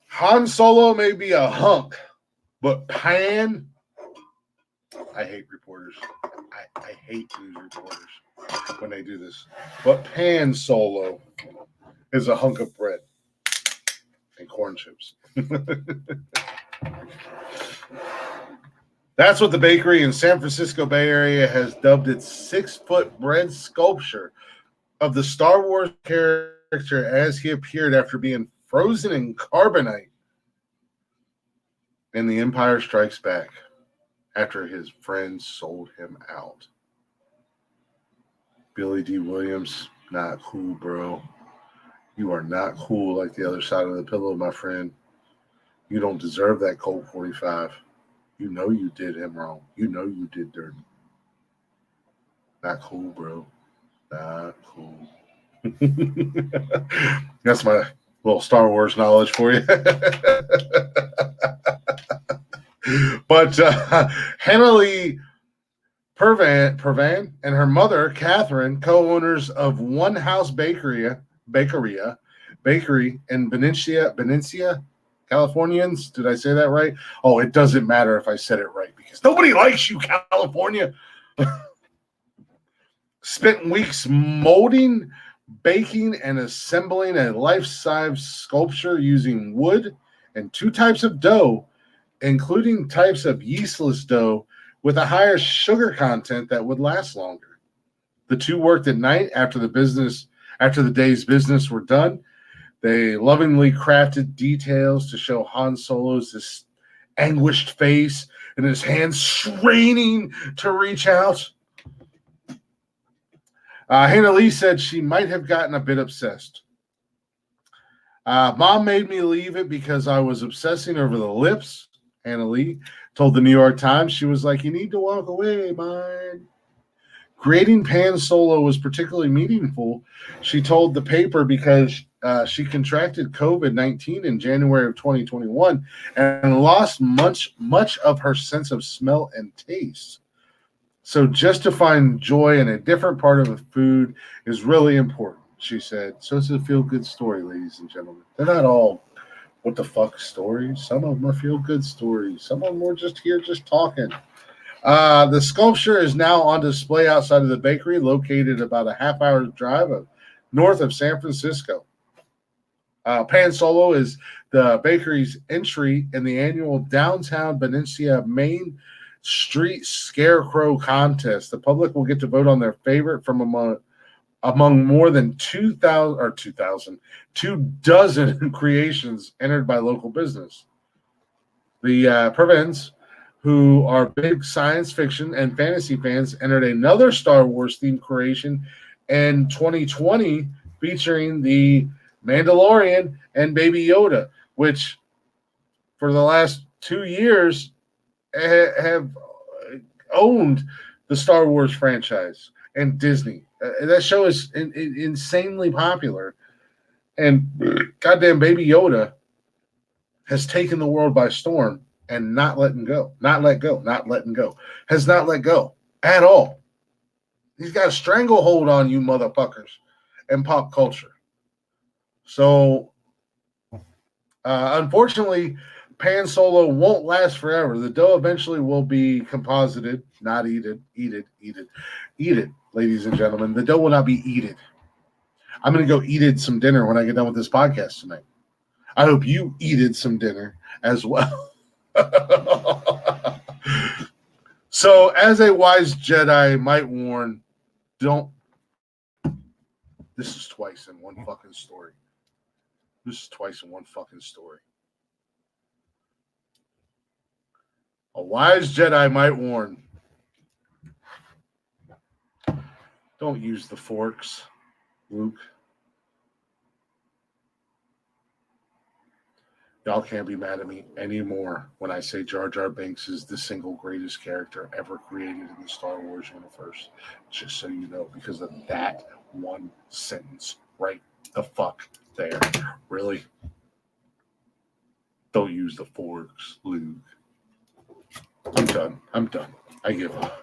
Han Solo may be a hunk, but Pan, I hate reporters. I hate news reporters when they do this. But Pan Solo is a hunk of bread and corn chips. That's what the bakery in San Francisco Bay Area has dubbed its 6-foot bread sculpture of the Star Wars character as he appeared after being frozen in carbonite in The Empire Strikes Back after his friends sold him out. Billy D. Williams, not cool, bro. You are not cool like the other side of the pillow, my friend. You don't deserve that Colt 45. You know you did him wrong. You know you did dirty. Not cool, bro. Not cool. That's my little Star Wars knowledge for you. But Hannah Lee Pervan and her mother, Catherine, co-owners of One House Bakery in Benicia, Californians. Did I say that right? Oh, it doesn't matter if I said it right because nobody likes you, California. Spent weeks molding, baking, and assembling a life-size sculpture using wood and 2 types of dough, including types of yeastless dough with a higher sugar content that would last longer. The 2 worked at night after the day's business were done. They lovingly crafted details to show Han Solo's anguished face and his hands straining to reach out. Hannah Lee said she might have gotten a bit obsessed. Mom made me leave it because I was obsessing over the lips, Hannah Lee told the New York Times. She was like, you need to walk away, man. Creating Pan Solo was particularly meaningful, she told the paper, because she contracted COVID-19 in January of 2021 and lost much of her sense of smell and taste. So just to find joy in a different part of the food is really important, she said. So it's a feel-good story, ladies and gentlemen. They're not all what the fuck stories. Some of them are feel good stories. Some of them were just here just talking. The sculpture is now on display outside of the bakery, located about a half-hour drive north of San Francisco. Pan Solo is the bakery's entry in the annual downtown Benicia Main Street Scarecrow contest. The public will get to vote on their favorite from among more than 2,000 creations entered by local business. The Provence, who are big science fiction and fantasy fans, entered another Star Wars themed creation in 2020 featuring the Mandalorian and Baby Yoda, which for the last 2 years have owned the Star Wars franchise and Disney. That show is insanely popular. And goddamn Baby Yoda has taken the world by storm and not letting go. Has not let go at all. He's got a stranglehold on you motherfuckers and pop culture. So, unfortunately, Pan Solo won't last forever. The dough eventually will be composited, not eaten. Eat it, ladies and gentlemen. The dough will not be eaten. I'm going to go eat some dinner when I get done with this podcast tonight. I hope you eated some dinner as well. So, as a wise Jedi might warn, don't. This is twice in one fucking story. A wise Jedi might warn, don't use the forks, Luke. Y'all can't be mad at me anymore when I say Jar Jar Binks is the single greatest character ever created in the Star Wars universe. Just so you know, because of that one sentence right the fuck there. Really? Don't use the forks, Luke. I'm done. I give up.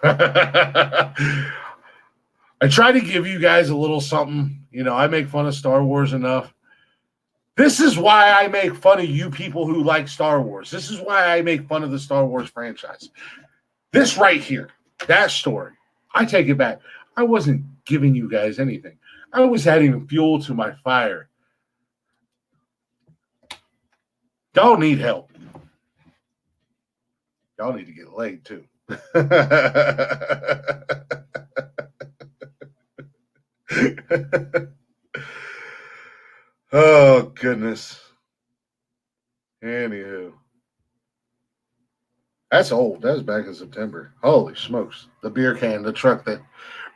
I try to give you guys a little something. You know, I make fun of Star Wars enough. This is why I make fun of you people who like Star Wars. This is why I make fun of the Star Wars franchise. This right here, that story, I take it back. I wasn't giving you guys anything. I was adding fuel to my fire. Y'all need help. Y'all need to get laid too. Oh, goodness. Anywho. That's old. That was back in September. Holy smokes. The beer can, the truck that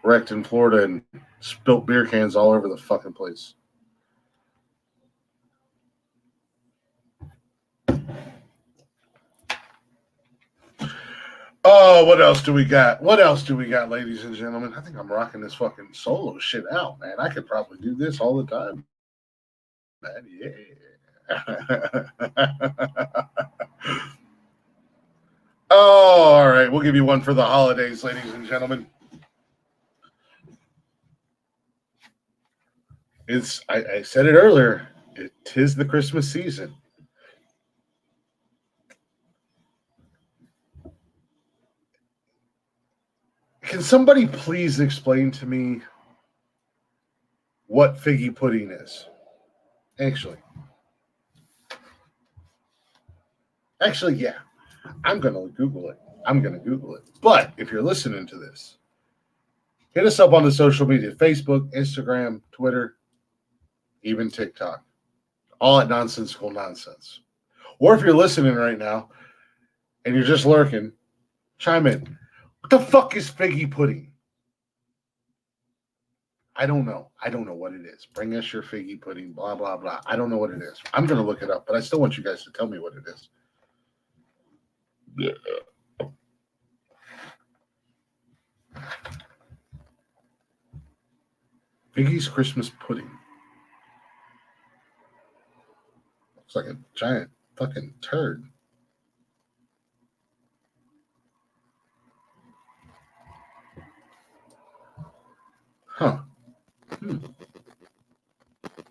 wrecked in Florida and spilt beer cans all over the fucking place. Oh, what else do we got? Ladies and gentlemen? I think I'm rocking this fucking solo shit out, man. I could probably do this all the time. Man, yeah. Oh, all right. We'll give you one for the holidays, ladies and gentlemen. I said it earlier. It is the Christmas season. Can somebody please explain to me what figgy pudding is? Actually, yeah. I'm going to Google it. But if you're listening to this, hit us up on the social media, Facebook, Instagram, Twitter, even TikTok. All at Nonsensical Nonsense. Or if you're listening right now and you're just lurking, chime in. What the fuck is figgy pudding? I don't know. I don't know what it is. Bring us your figgy pudding, blah, blah, blah. I don't know what it is. I'm going to look it up, but I still want you guys to tell me what it is. Yeah. Figgy's Christmas pudding. Looks like a giant fucking turd. Huh.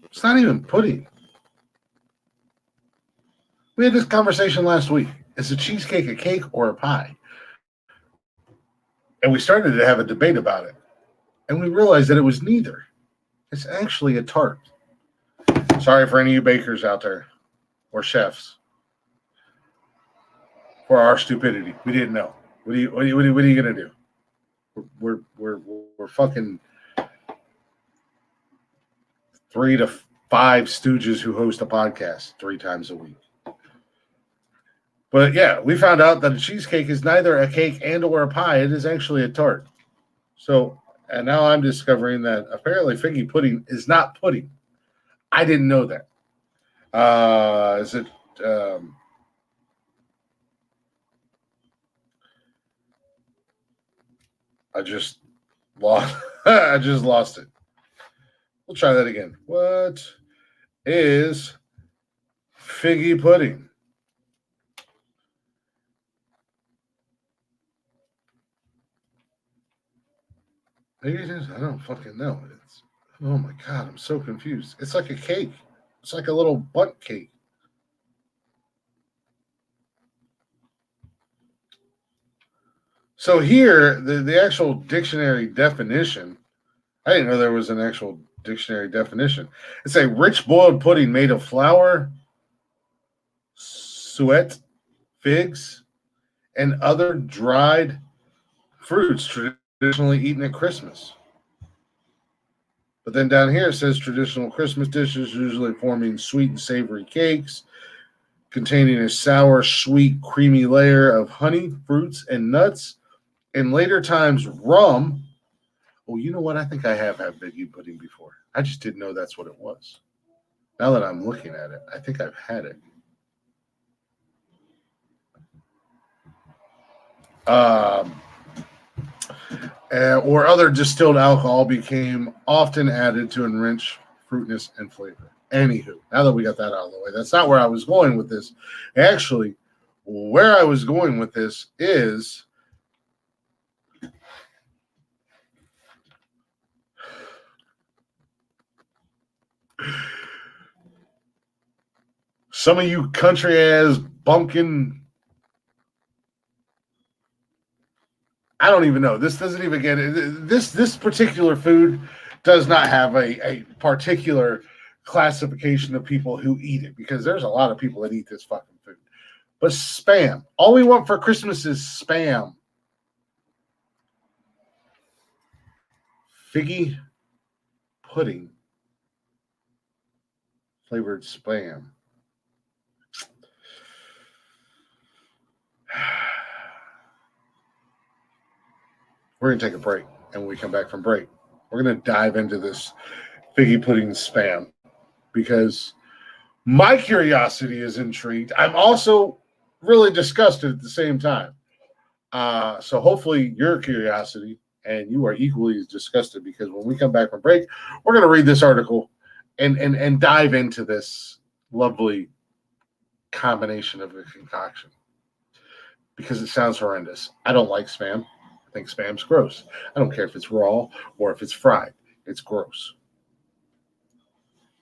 It's not even pudding. We had this conversation last week. Is a cheesecake a cake or a pie? And we started to have a debate about it. And we realized that it was neither. It's actually a tart. Sorry for any of you bakers out there or chefs for our stupidity. We didn't know. What are you gonna do? We're fucking 3 to 5 stooges who host a podcast 3 times a week. But yeah, we found out that a cheesecake is neither a cake and or a pie. It is actually a tart. So, and now I'm discovering that apparently figgy pudding is not pudding. I didn't know that. Is it? I just lost. I just lost it. We'll try that again. What is figgy pudding? Maybe it is. I don't fucking know. It's, oh my God, I'm so confused. It's like a cake. It's like a little butt cake. So here, the actual dictionary definition, I didn't know there was an actual dictionary definition. It's a rich boiled pudding made of flour, suet, figs, and other dried fruits traditionally eaten at Christmas. But then down here it says traditional Christmas dishes, usually forming sweet and savory cakes containing a sour, sweet, creamy layer of honey, fruits, and nuts. In later times, rum. Oh, you know what? I think I have had figgy pudding before. I just didn't know that's what it was. Now that I'm looking at it, I think I've had it. Or other distilled alcohol became often added to enrich fruitness and flavor. Anywho, now that we got that out of the way, that's not where I was going with this. Actually, where I was going with this is some of you country ass bumpkin. I don't even know. This doesn't even get it. This particular food does not have a particular classification of people who eat it, because there's a lot of people that eat this fucking food. But Spam. All we want for Christmas is Spam. Figgy pudding flavored Spam. We're going to take a break, and when we come back from break, we're going to dive into this figgy pudding Spam, because my curiosity is intrigued. I'm also really disgusted at the same time. So hopefully your curiosity and you are equally as disgusted, because when we come back from break, we're going to read this article and dive into this lovely combination of a concoction, because it sounds horrendous. I don't like Spam. I think Spam's gross. I don't care if it's raw or if it's fried. It's gross.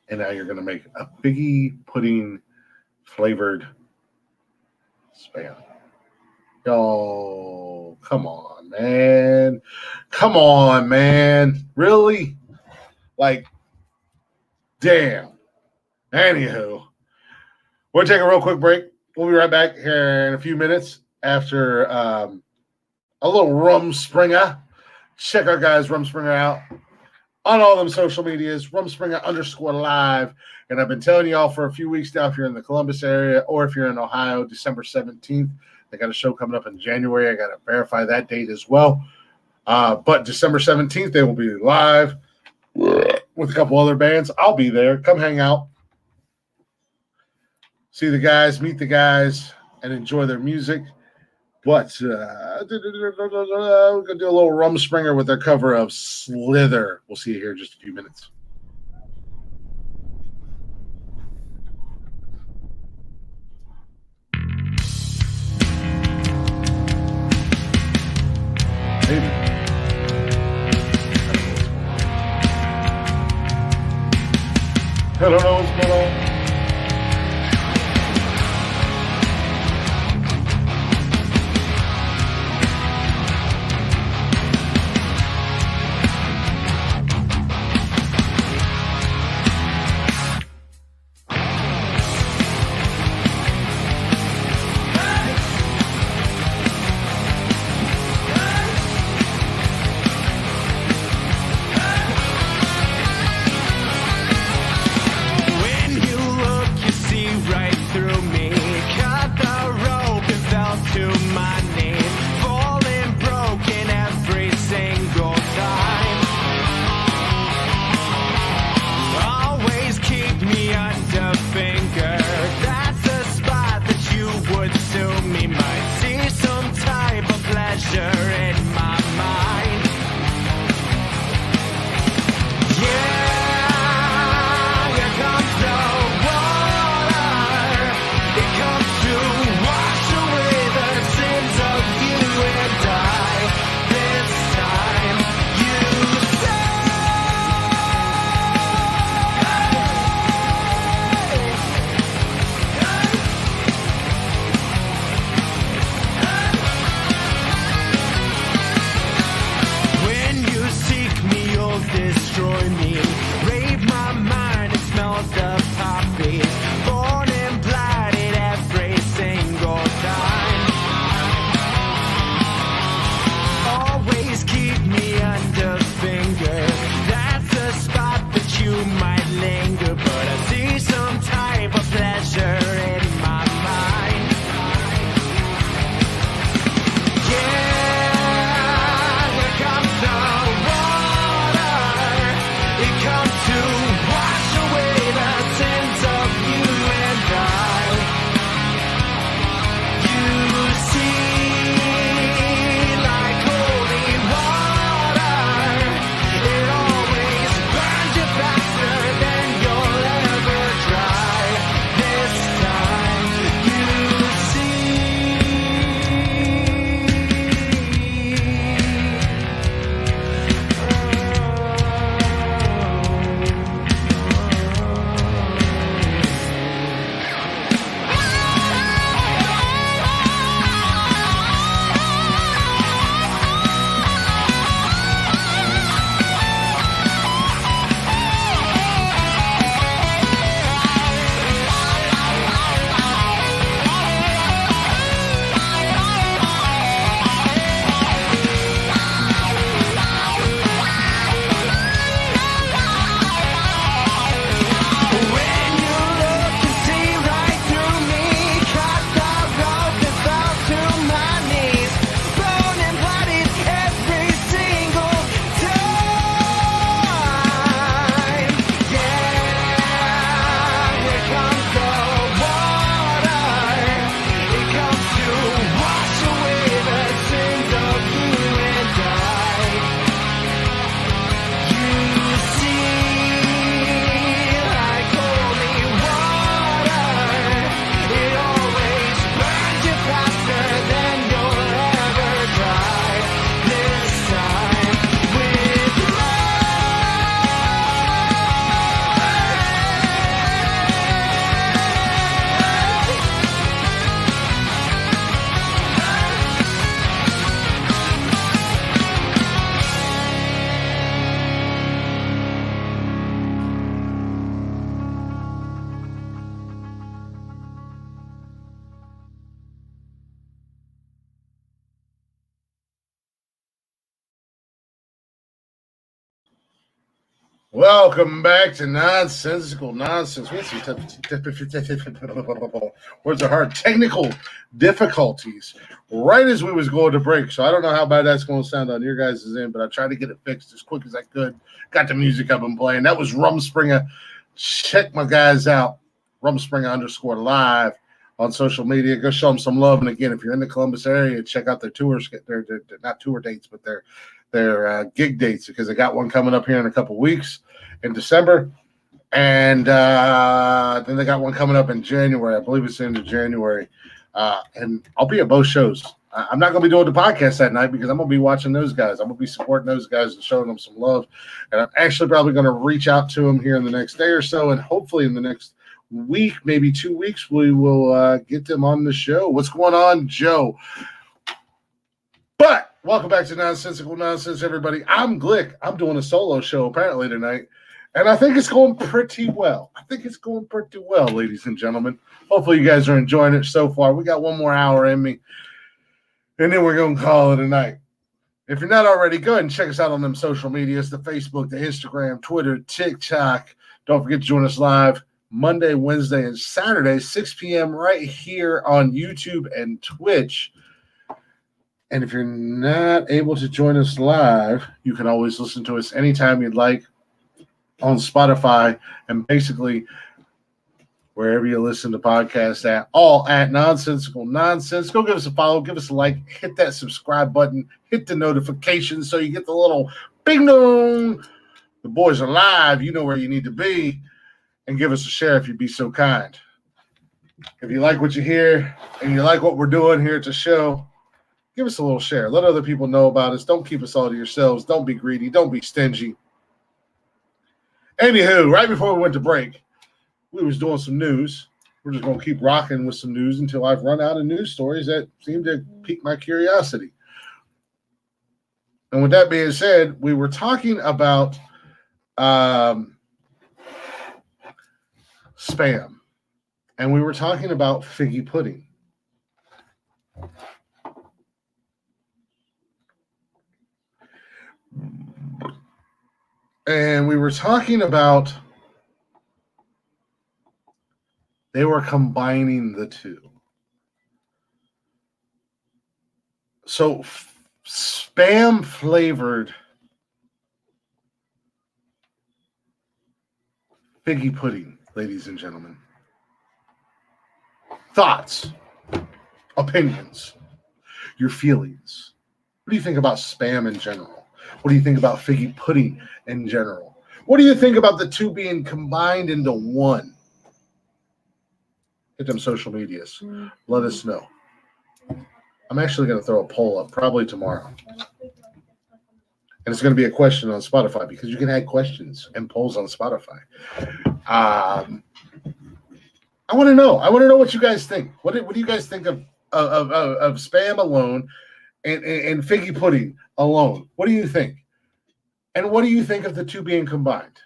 And now you're going to make a figgy pudding flavored Spam. Yo, come on, man. Come on, man. Really? Like, damn. Anywho, we'll take a real quick break. We'll be right back here in a few minutes after a little Rumspringa. Check our guys Rumspringa out on all them social medias, Rumspringa_live. And I've been telling y'all for a few weeks now, if you're in the Columbus area or if you're in Ohio, December 17th, they got a show coming up in January. I got to verify that date as well. But December 17th, they will be live with a couple other bands. I'll be there. Come hang out. See the guys, meet the guys, and enjoy their music. But we're going to do a little Rumspringa with their cover of Slither. We'll see you here in just a few minutes. I don't know what's going on. Welcome back to Nonsensical Nonsense. We had some words are hard. Technical difficulties right as we was going to break. So I don't know how bad that's going to sound on your guys' end, but I tried to get it fixed as quick as I could. Got the music up and playing. That was Rumspringer. Check my guys out. Rumspringer_live on social media. Go show them some love. And again, if you're in the Columbus area, check out their tours. They're not tour dates, but their gig dates, because they got one coming up here in a couple weeks in December, and then they got one coming up in January. I believe it's the end of January, and I'll be at both shows. I'm not going to be doing the podcast that night because I'm going to be watching those guys. I'm going to be supporting those guys and showing them some love, and I'm actually probably going to reach out to them here in the next day or so, and hopefully in the next week, maybe 2 weeks, we will get them on the show. What's going on, Joe? But welcome back to Nonsensical Nonsense, everybody. I'm Glick. I'm doing a solo show apparently tonight, and I think it's going pretty well. Ladies and gentlemen. Hopefully you guys are enjoying it so far. We got one more hour in me, and then we're going to call it a night. If you're not already, go ahead and check us out on them social medias, the Facebook, the Instagram, Twitter, TikTok. Don't forget to join us live Monday, Wednesday, and Saturday, 6 p.m. right here on YouTube and Twitch. And if you're not able to join us live, you can always listen to us anytime you'd like on Spotify and basically wherever you listen to podcasts at, all at Nonsensical Nonsense. Go give us a follow, give us a like, hit that subscribe button, hit the notification so you get the little bing dong. The boys are live. You know where you need to be. And give us a share if you'd be so kind. If you like what you hear and you like what we're doing here at the show, give us a little share. Let other people know about us. Don't keep us all to yourselves. Don't be greedy. Don't be stingy. Anywho, right before we went to break, we was doing some news. We're just going to keep rocking with some news until I've run out of news stories that seem to pique my curiosity. And with that being said, we were talking about spam. And we were talking about figgy pudding. And we were talking about they were combining the two. So spam flavored figgy pudding, ladies and gentlemen. Thoughts, opinions, your feelings. What do you think about spam in general? What do you think about figgy pudding in general? What do you think about the two being combined into one? Hit them social medias. Let us know. I'm actually going to throw a poll up probably tomorrow. And it's going to be a question on Spotify because you can add questions and polls on Spotify. I want to know. I want to know what you guys think. What do you guys think of spam alone and figgy pudding alone? What do you think? And what do you think of the two being combined?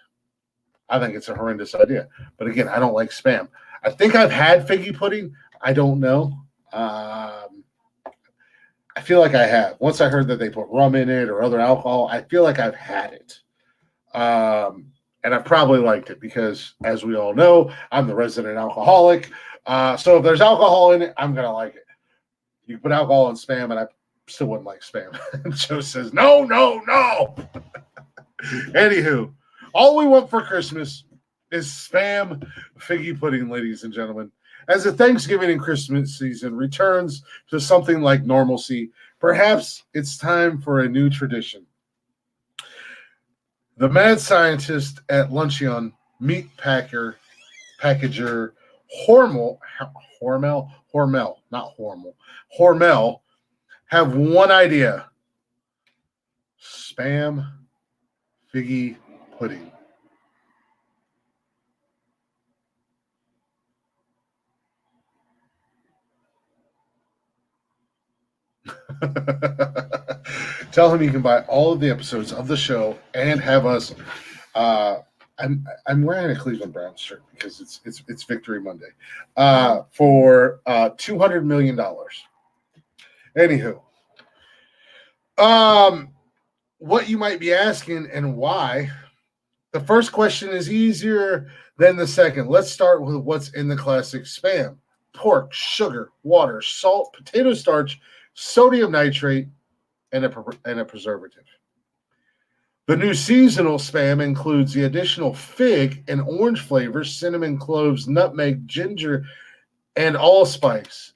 I think it's a horrendous idea. But again, I don't like spam. I think I've had figgy pudding. I don't know. I feel like I have. Once I heard that they put rum in it or other alcohol, I feel like I've had it. And I probably liked it because, as we all know, I'm the resident alcoholic. So if there's alcohol in it, I'm going to like it. You put alcohol in spam, and I still wouldn't like spam. Joe says, no. Anywho, all we want for Christmas is spam figgy pudding, ladies and gentlemen. As the Thanksgiving and Christmas season returns to something like normalcy, perhaps it's time for a new tradition. The mad scientist at Luncheon, meat packager, Hormel, have one idea. Spam figgy pudding. Tell him you can buy all of the episodes of the show and have us. I'm wearing a Cleveland Browns shirt because it's Victory Monday for $200 million. Anywho, what you might be asking and why The first question is easier than the second. Let's start with what's in the classic spam: pork, sugar, water, salt, potato starch, sodium nitrate, and a preservative. The new seasonal spam includes the additional fig and orange flavors, cinnamon, cloves, nutmeg, ginger, and allspice.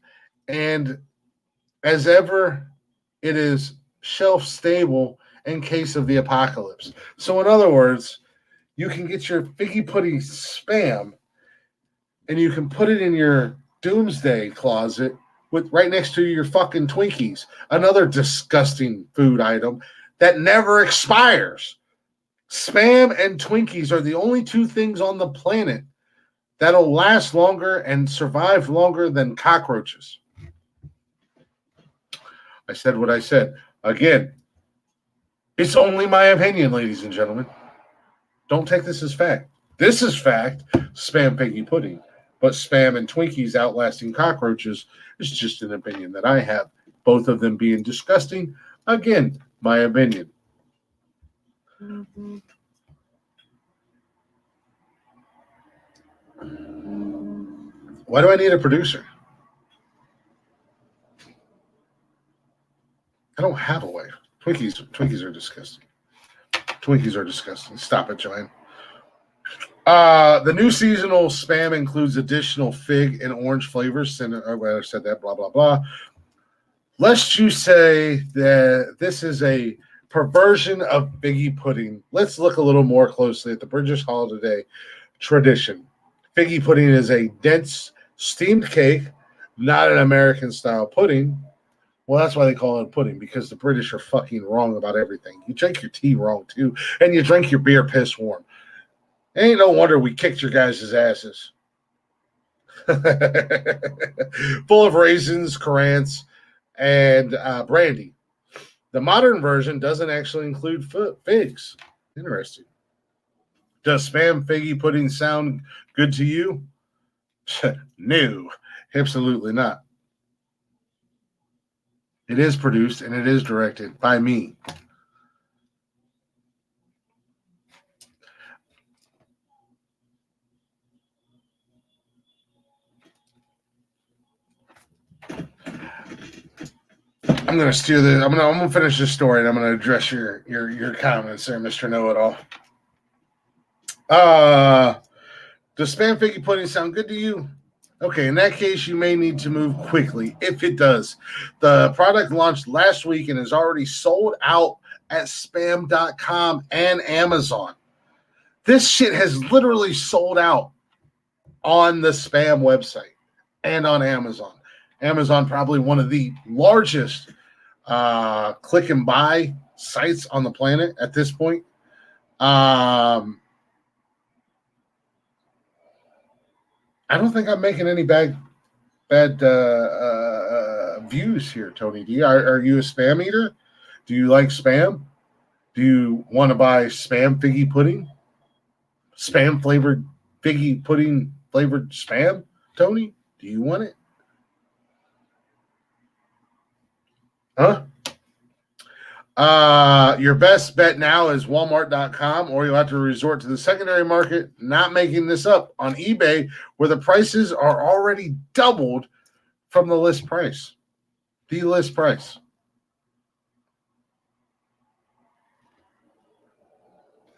And as ever, it is shelf stable in case of the apocalypse. So, in other words, you can get your figgy putty spam and you can put it in your doomsday closet with right next to your fucking Twinkies, another disgusting food item that never expires. Spam and Twinkies are the only two things on the planet that'll last longer and survive longer than cockroaches. I said what I said. Again, it's only my opinion, ladies and gentlemen. Don't take this as fact. This is fact, spam piggy pudding. But spam and Twinkies outlasting cockroaches is just an opinion that I have. Both of them being disgusting. Again, my opinion. Why do I need a producer? I don't have a wife. Twinkies are disgusting. Twinkies are disgusting. Stop it, Joanne. The new seasonal spam includes additional fig and orange flavors. And I said that, blah, blah, blah. Lest you say that this is a perversion of figgy pudding, let's look a little more closely at the British holiday tradition. Figgy pudding is a dense steamed cake, not an American-style pudding. Well, that's why they call it pudding, because the British are fucking wrong about everything. You drink your tea wrong, too, and you drink your beer piss warm. Ain't no wonder we kicked your guys' asses. Full of raisins, currants, and brandy. The modern version doesn't actually include figs. Interesting. Does spam figgy pudding sound good to you? No, absolutely not. It is produced and it is directed by me. I'm gonna steer the. I'm gonna finish this story and I'm gonna address your comments there, Mr. Know-It-All. Does spam figgy pudding sound good to you? Okay, in that case, you may need to move quickly if it does. The product launched last week and is already sold out at spam.com and Amazon. This shit has literally sold out on the spam website and on Amazon. Amazon, probably one of the largest click and buy sites on the planet at this point. I don't think I'm making any bad views here, Tony D. Are you a spam eater? Do you like spam? Do you want to buy spam figgy pudding? Spam flavored figgy pudding flavored spam, Tony? Do you want it? Huh? Your best bet now is Walmart.com, or you'll have to resort to the secondary market, not making this up, on eBay, where the prices are already doubled from the list price. The list price.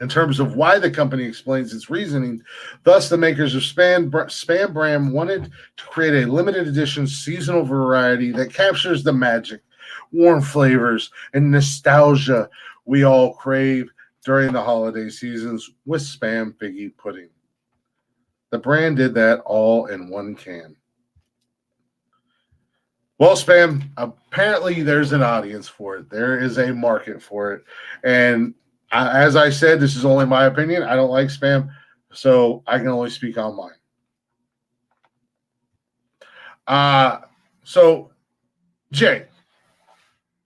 In terms of why the company explains its reasoning, thus the makers of Spam Brand wanted to create a limited edition seasonal variety that captures the magic, warm flavors, and nostalgia we all crave during the holiday seasons with spam figgy pudding. The brand did that all in one can. Well, spam, apparently there's an audience for it. There is a market for it. And as I said, this is only my opinion. I don't like spam, so I can only speak on mine. So, Jay,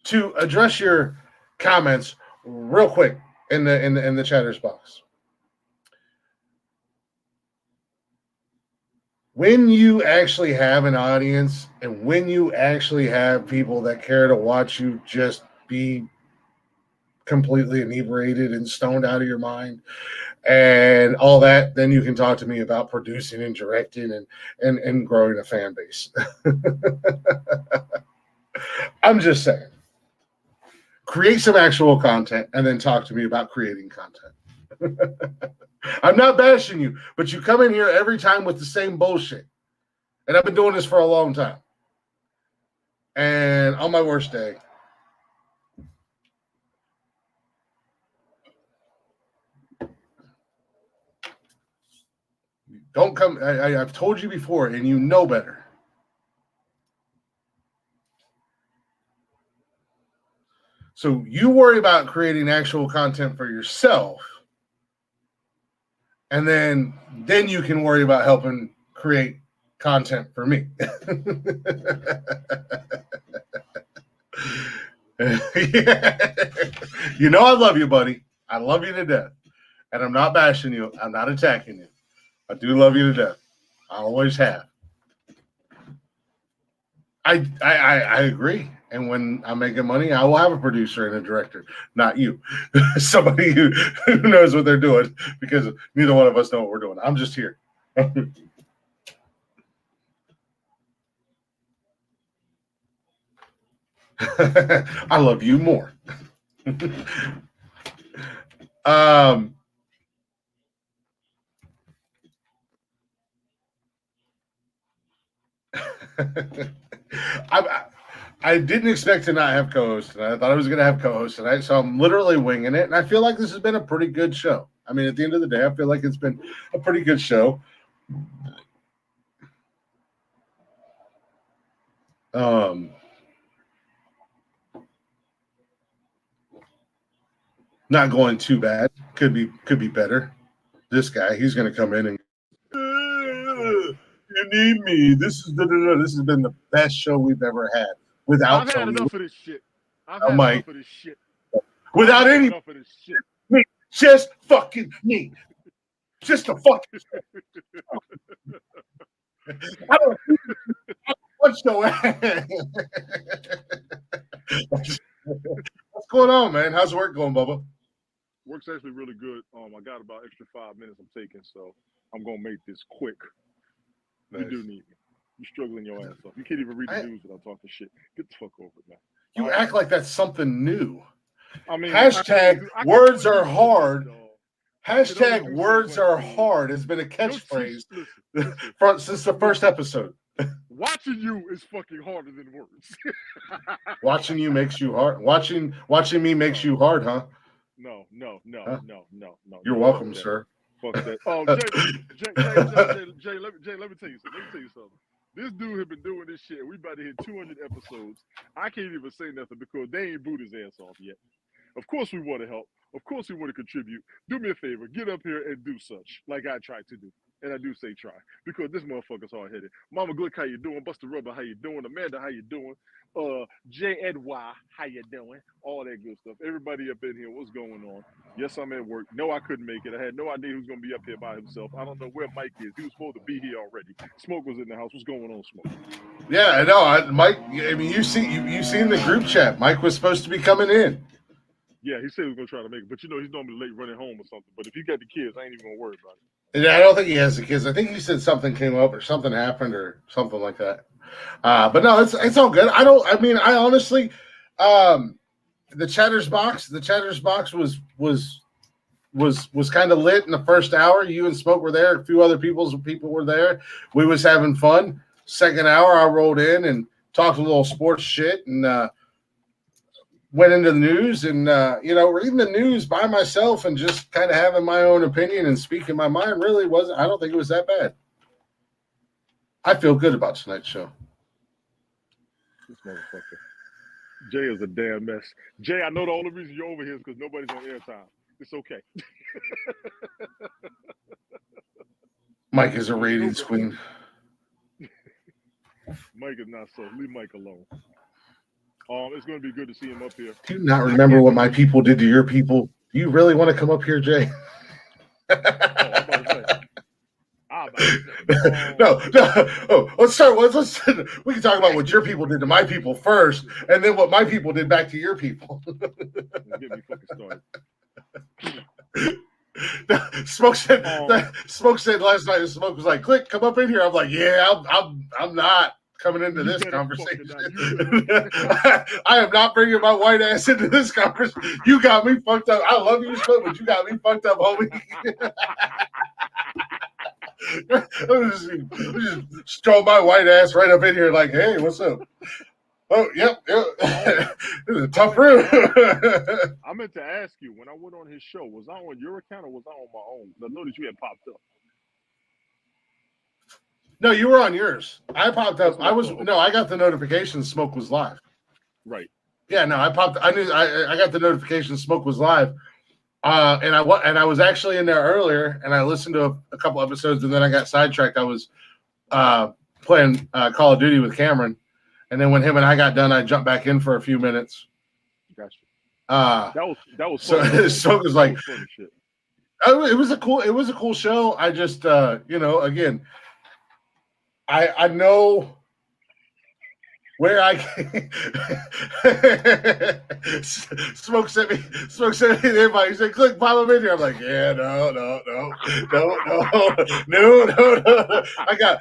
to address your comments real quick in the chatters box. When you actually have an audience and when you actually have people that care to watch you just be completely inebriated and stoned out of your mind and all that, then you can talk to me about producing and directing and growing a fan base. I'm just saying, create some actual content and then talk to me about creating content. I'm not bashing you, but you come in here every time with the same bullshit. And I've been doing this for a long time. And on my worst day, don't come. I've told you before, and you know better. So you worry about creating actual content for yourself, and then you can worry about helping create content for me. Yeah. You know I love you, buddy. I love you to death. And I'm not bashing you. I'm not attacking you. I do love you to death. I always have. I agree. And when I'm making money, I will have a producer and a director, not you. Somebody who knows what they're doing, because neither one of us know what we're doing. I'm just here. I love you more. I didn't expect to not have co-host tonight. I thought I was going to have co-host tonight, so I'm literally winging it. And I feel like this has been a pretty good show. I mean, at the end of the day, I feel like it's been a pretty good show. Not going too bad. Could be better. This guy, he's going to come in and you need me. This has been the best show we've ever had. Without I've had enough of this shit. I've Oh, had Mike. enough of this shit. Without any Enough of this shit. me, just fucking me, just a fucking. I don't what's going on? What's going on, man? How's work going, Bubba? Work's actually really good. I got about extra 5 minutes I'm taking, so I'm gonna make this quick. Nice. You do need me. You're struggling your ass off. You can't even read the news without talking shit. Get the fuck over it, man. You act like that's something new. I mean, Hashtag I words only are do hard. so much, dog. Hashtag do words so are much. hard has been a catchphrase Listen. since the first episode. Watching you is fucking harder than words. Watching you makes you hard. Watching me makes you hard, huh? No. Huh? No. You're welcome, sir. Fuck that. Oh, Jay, let me tell you something. This dude had been doing this shit. We about to hit 200 episodes. I can't even say nothing because they ain't booed his ass off yet. Of course we want to help. Of course we want to contribute. Do me a favor. Get up here and do such like I tried to do. And I do say try because this motherfucker's hard-headed. Mama Glick, how you doing? Buster Rubber, how you doing? Amanda, how you doing? J-N-Y, how you doing? All that good stuff. Everybody up in here, what's going on? Yes, I'm at work. No, I couldn't make it. I had no idea who's going to be up here by himself. I don't know where Mike is. He was supposed to be here already. Smoke was in the house. What's going on, Smoke? Yeah, I know. Mike, I mean, you seen the group chat. Mike was supposed to be coming in. Yeah, he said he was going to try to make it. But, you know, he's normally late running home or something. But if he got the kids, I ain't even going to worry about it. Yeah, I don't think he has the kids. I think he said something came up or something happened or something like that. But no, it's all good. I honestly, the Chatters box was kind of lit in the first hour. You and Smoke were there. A few other people were there. We was having fun. Second hour, I rolled in and talked a little sports shit and went into the news and, reading the news by myself and just kind of having my own opinion and speaking my mind really wasn't, I don't think it was that bad. I feel good about tonight's show. This motherfucker. Jay is a damn mess. Jay, I know the only reason you're over here is because nobody's on airtime. It's okay. Mike is a ratings queen. Mike is not so. Leave Mike alone. It's going to be good to see him up here. Do you not remember what my people did to your people? Do you really want to come up here, Jay? No. Oh, let's start. We can talk about what your people did to my people first, and then what my people did back to your people. Don't get me fucking started. Smoke said last night. Smoke was like, "Click, come up in here." I'm like, "Yeah, I'm not coming into You this better conversation. fucking not. I am not bringing my white ass into this conversation. You got me fucked up. I love you, Smoke, but you got me fucked up, homie." just throw my white ass right up in here, like, "Hey, what's up?" Oh, yep. This is a tough room. I meant to ask you, when I went on his show, was I on your account or was I on my own? I know that you had popped up. No, you were on yours. I popped up. I got the notification Smoke was live. Right. Yeah, no, I popped. I knew. I got the notification Smoke was live. And I was actually in there earlier, and I listened to a couple episodes, and then I got sidetracked. I was playing Call of Duty with Cameron, and then when him and I got done, I jumped back in for a few minutes. Gotcha. That was so. Fun. Smoke was like, funny shit. It was a cool show. I just again, I know where I can. Smoke sent me the invite. He said, "Click, pop him in here." I'm like, "Yeah, no. I got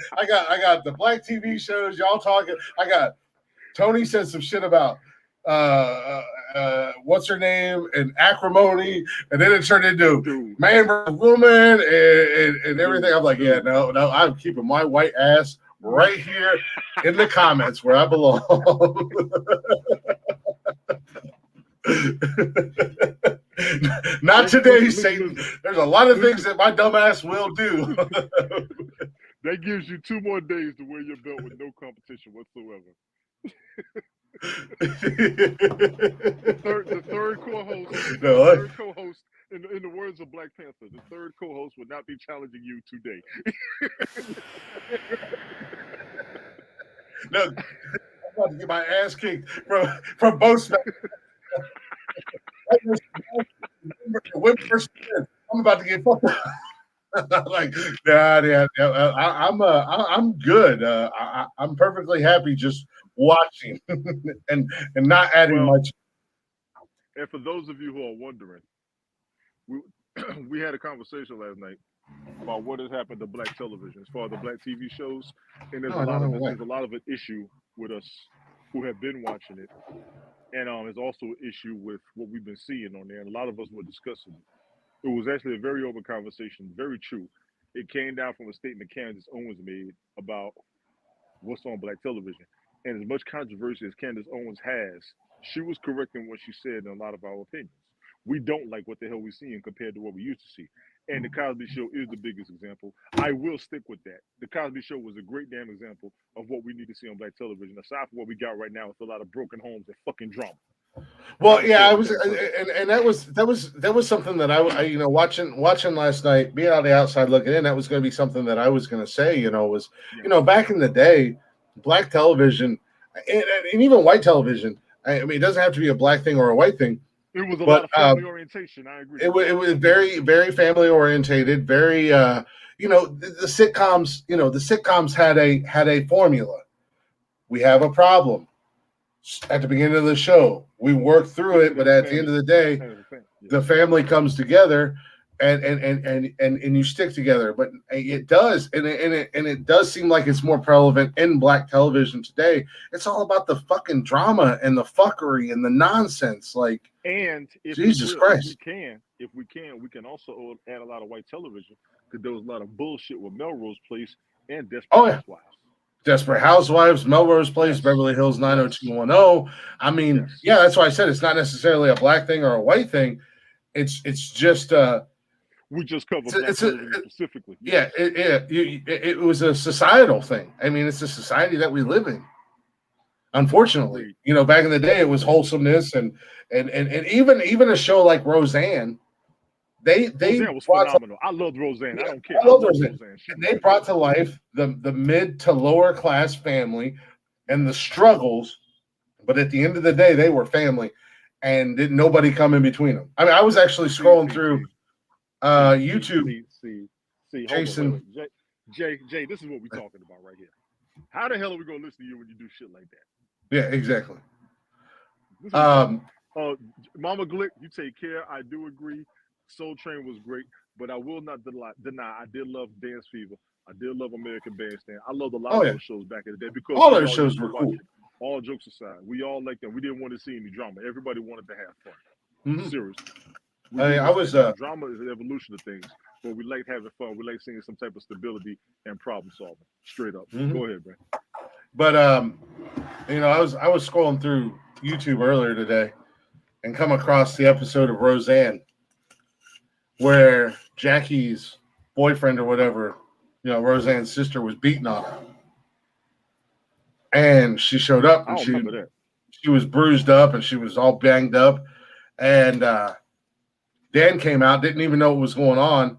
the black TV shows, y'all talking. I got Tony said some shit about what's her name and acrimony, and then it turned into man versus woman and everything. I'm like, yeah, no, I'm keeping my white ass right here in the comments where I belong. Not today, Satan. There's a lot of things that my dumb ass will do. That gives you 2 more days to wear your belt with no competition whatsoever. The third co-host, in the words of Black Panther, the third co-host would not be challenging you today. No, I'm about to get my ass kicked from both sides. I'm about to get fucked up. Like, yeah. I'm good. I'm perfectly happy just watching and not adding much. And for those of you who are wondering, we had a conversation last night about what has happened to black television as far as the black TV shows, and there's a lot of an issue with us who have been watching it, and there's also an issue with what we've been seeing on there, and a lot of us were discussing it. It was actually a very open conversation, very true. It came down from a statement Candace Owens made about what's on black television, and as much controversy as Candace Owens has, she was correct in what she said in a lot of our opinions. We don't like what the hell we're seeing compared to what we used to see. And the Cosby Show is the biggest example. I will stick with that. The Cosby Show was a great damn example of what we need to see on black television. Aside from what we got right now with a lot of broken homes and fucking drama. Well, yeah, I was, and that was something that I watching last night, being on the outside looking in. That was going to be something that I was going to say. Was back in the day, black television and even white television. I mean, it doesn't have to be a black thing or a white thing. It was a lot of family orientation. I agree. It was very, very family orientated. Very, the sitcoms. The sitcoms had a formula. We have a problem at the beginning of the show. We work through it, but at the end of the day, the family comes together, and you stick together. But it does, and it does seem like it's more prevalent in black television today. It's all about the fucking drama and the fuckery and the nonsense. Like, and if Jesus Christ, if we can also add a lot of white television, because there was a lot of bullshit with Melrose Place and Desperate Housewives. Desperate Housewives, Melrose Place, Beverly Hills 90210. I mean, that's why I said it's not necessarily a black thing or a white thing. It's just we just cover black television specifically. Yeah, it was a societal thing. I mean, it's a society that we live in. Unfortunately, back in the day, it was wholesomeness and even a show like Roseanne. Roseanne was phenomenal. I loved Roseanne. I don't care. I loved Roseanne. And they brought to life the mid to lower class family and the struggles, but at the end of the day, they were family, and didn't nobody come in between them. I mean, I was actually scrolling through YouTube. See, Jason, hold on, Jay, this is what we're talking about right here. How the hell are we gonna listen to you when you do shit like that? Yeah, exactly. Mama Glick, you take care. I do agree. Soul Train was great, but I will not deny I did love Dance Fever. I did love American Bandstand. I loved a lot Oh, of yeah. those shows back in the day because All we those shows used to were watch cool. it. All jokes aside, we all liked them. We didn't want to see any drama. Everybody wanted to have fun. Mhm. Seriously. I was drama is an evolution of things, but we like having fun. We like seeing some type of stability and problem solving. Straight up. Mhm. Go ahead, man. But I was scrolling through YouTube earlier today and come across the episode of Roseanne where Jackie's boyfriend or whatever, Roseanne's sister, was beating on her. And she showed up I and don't remember that. she was bruised up and she was all banged up. And Dan came out, didn't even know what was going on,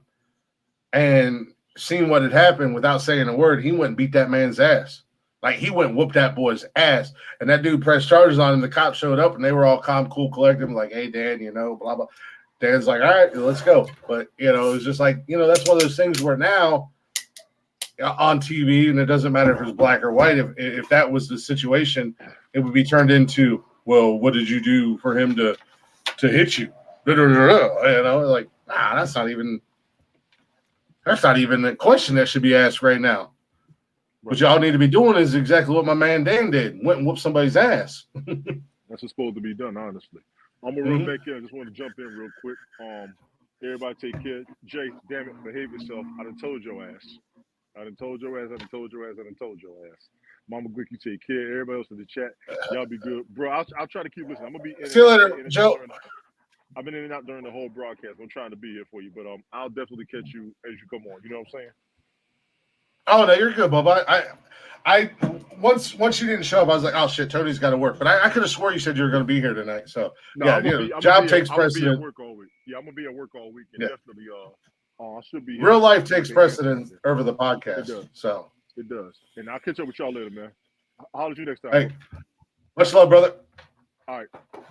and seen what had happened without saying a word. He went and beat that man's ass. Like, he went and whooped that boy's ass. And that dude pressed charges on him. The cops showed up, and they were all calm, cool, collected. Like, hey, Dan, blah, blah. Dan's like, all right, let's go. But, it was just like, that's one of those things where now on TV, and it doesn't matter if it's black or white, if that was the situation, it would be turned into, well, what did you do for him to hit you? Like, that's not even a question that should be asked right now. What y'all need to be doing is exactly what my man Dan did. Went and whooped somebody's ass. That's what's supposed to be done, honestly. I'm gonna run back in. I just want to jump in real quick. Everybody take care. Jay, damn it, behave yourself. I done told your ass. I done told your ass. Mama Glick, you take care. Everybody else in the chat, y'all be good, bro. I'll try to keep listening. I'm gonna be in. See you later, Joe. I've been in and out during the whole broadcast. I'm trying to be here for you, but I'll definitely catch you as you come on. You know what I'm saying? Oh no, you're good, Bob. I once you didn't show up, I was like, oh shit, Tony's got to work. But I could have swore you said you were going to be here tonight. So no, job takes precedent. I'm gonna be at work all week. Yeah, I'm gonna be at work all week, and definitely I should be here. Real life takes precedence over the podcast. It does. So it does, and I'll catch up with y'all later, man. I'll holler at you next time. Hey, much love, brother. All right.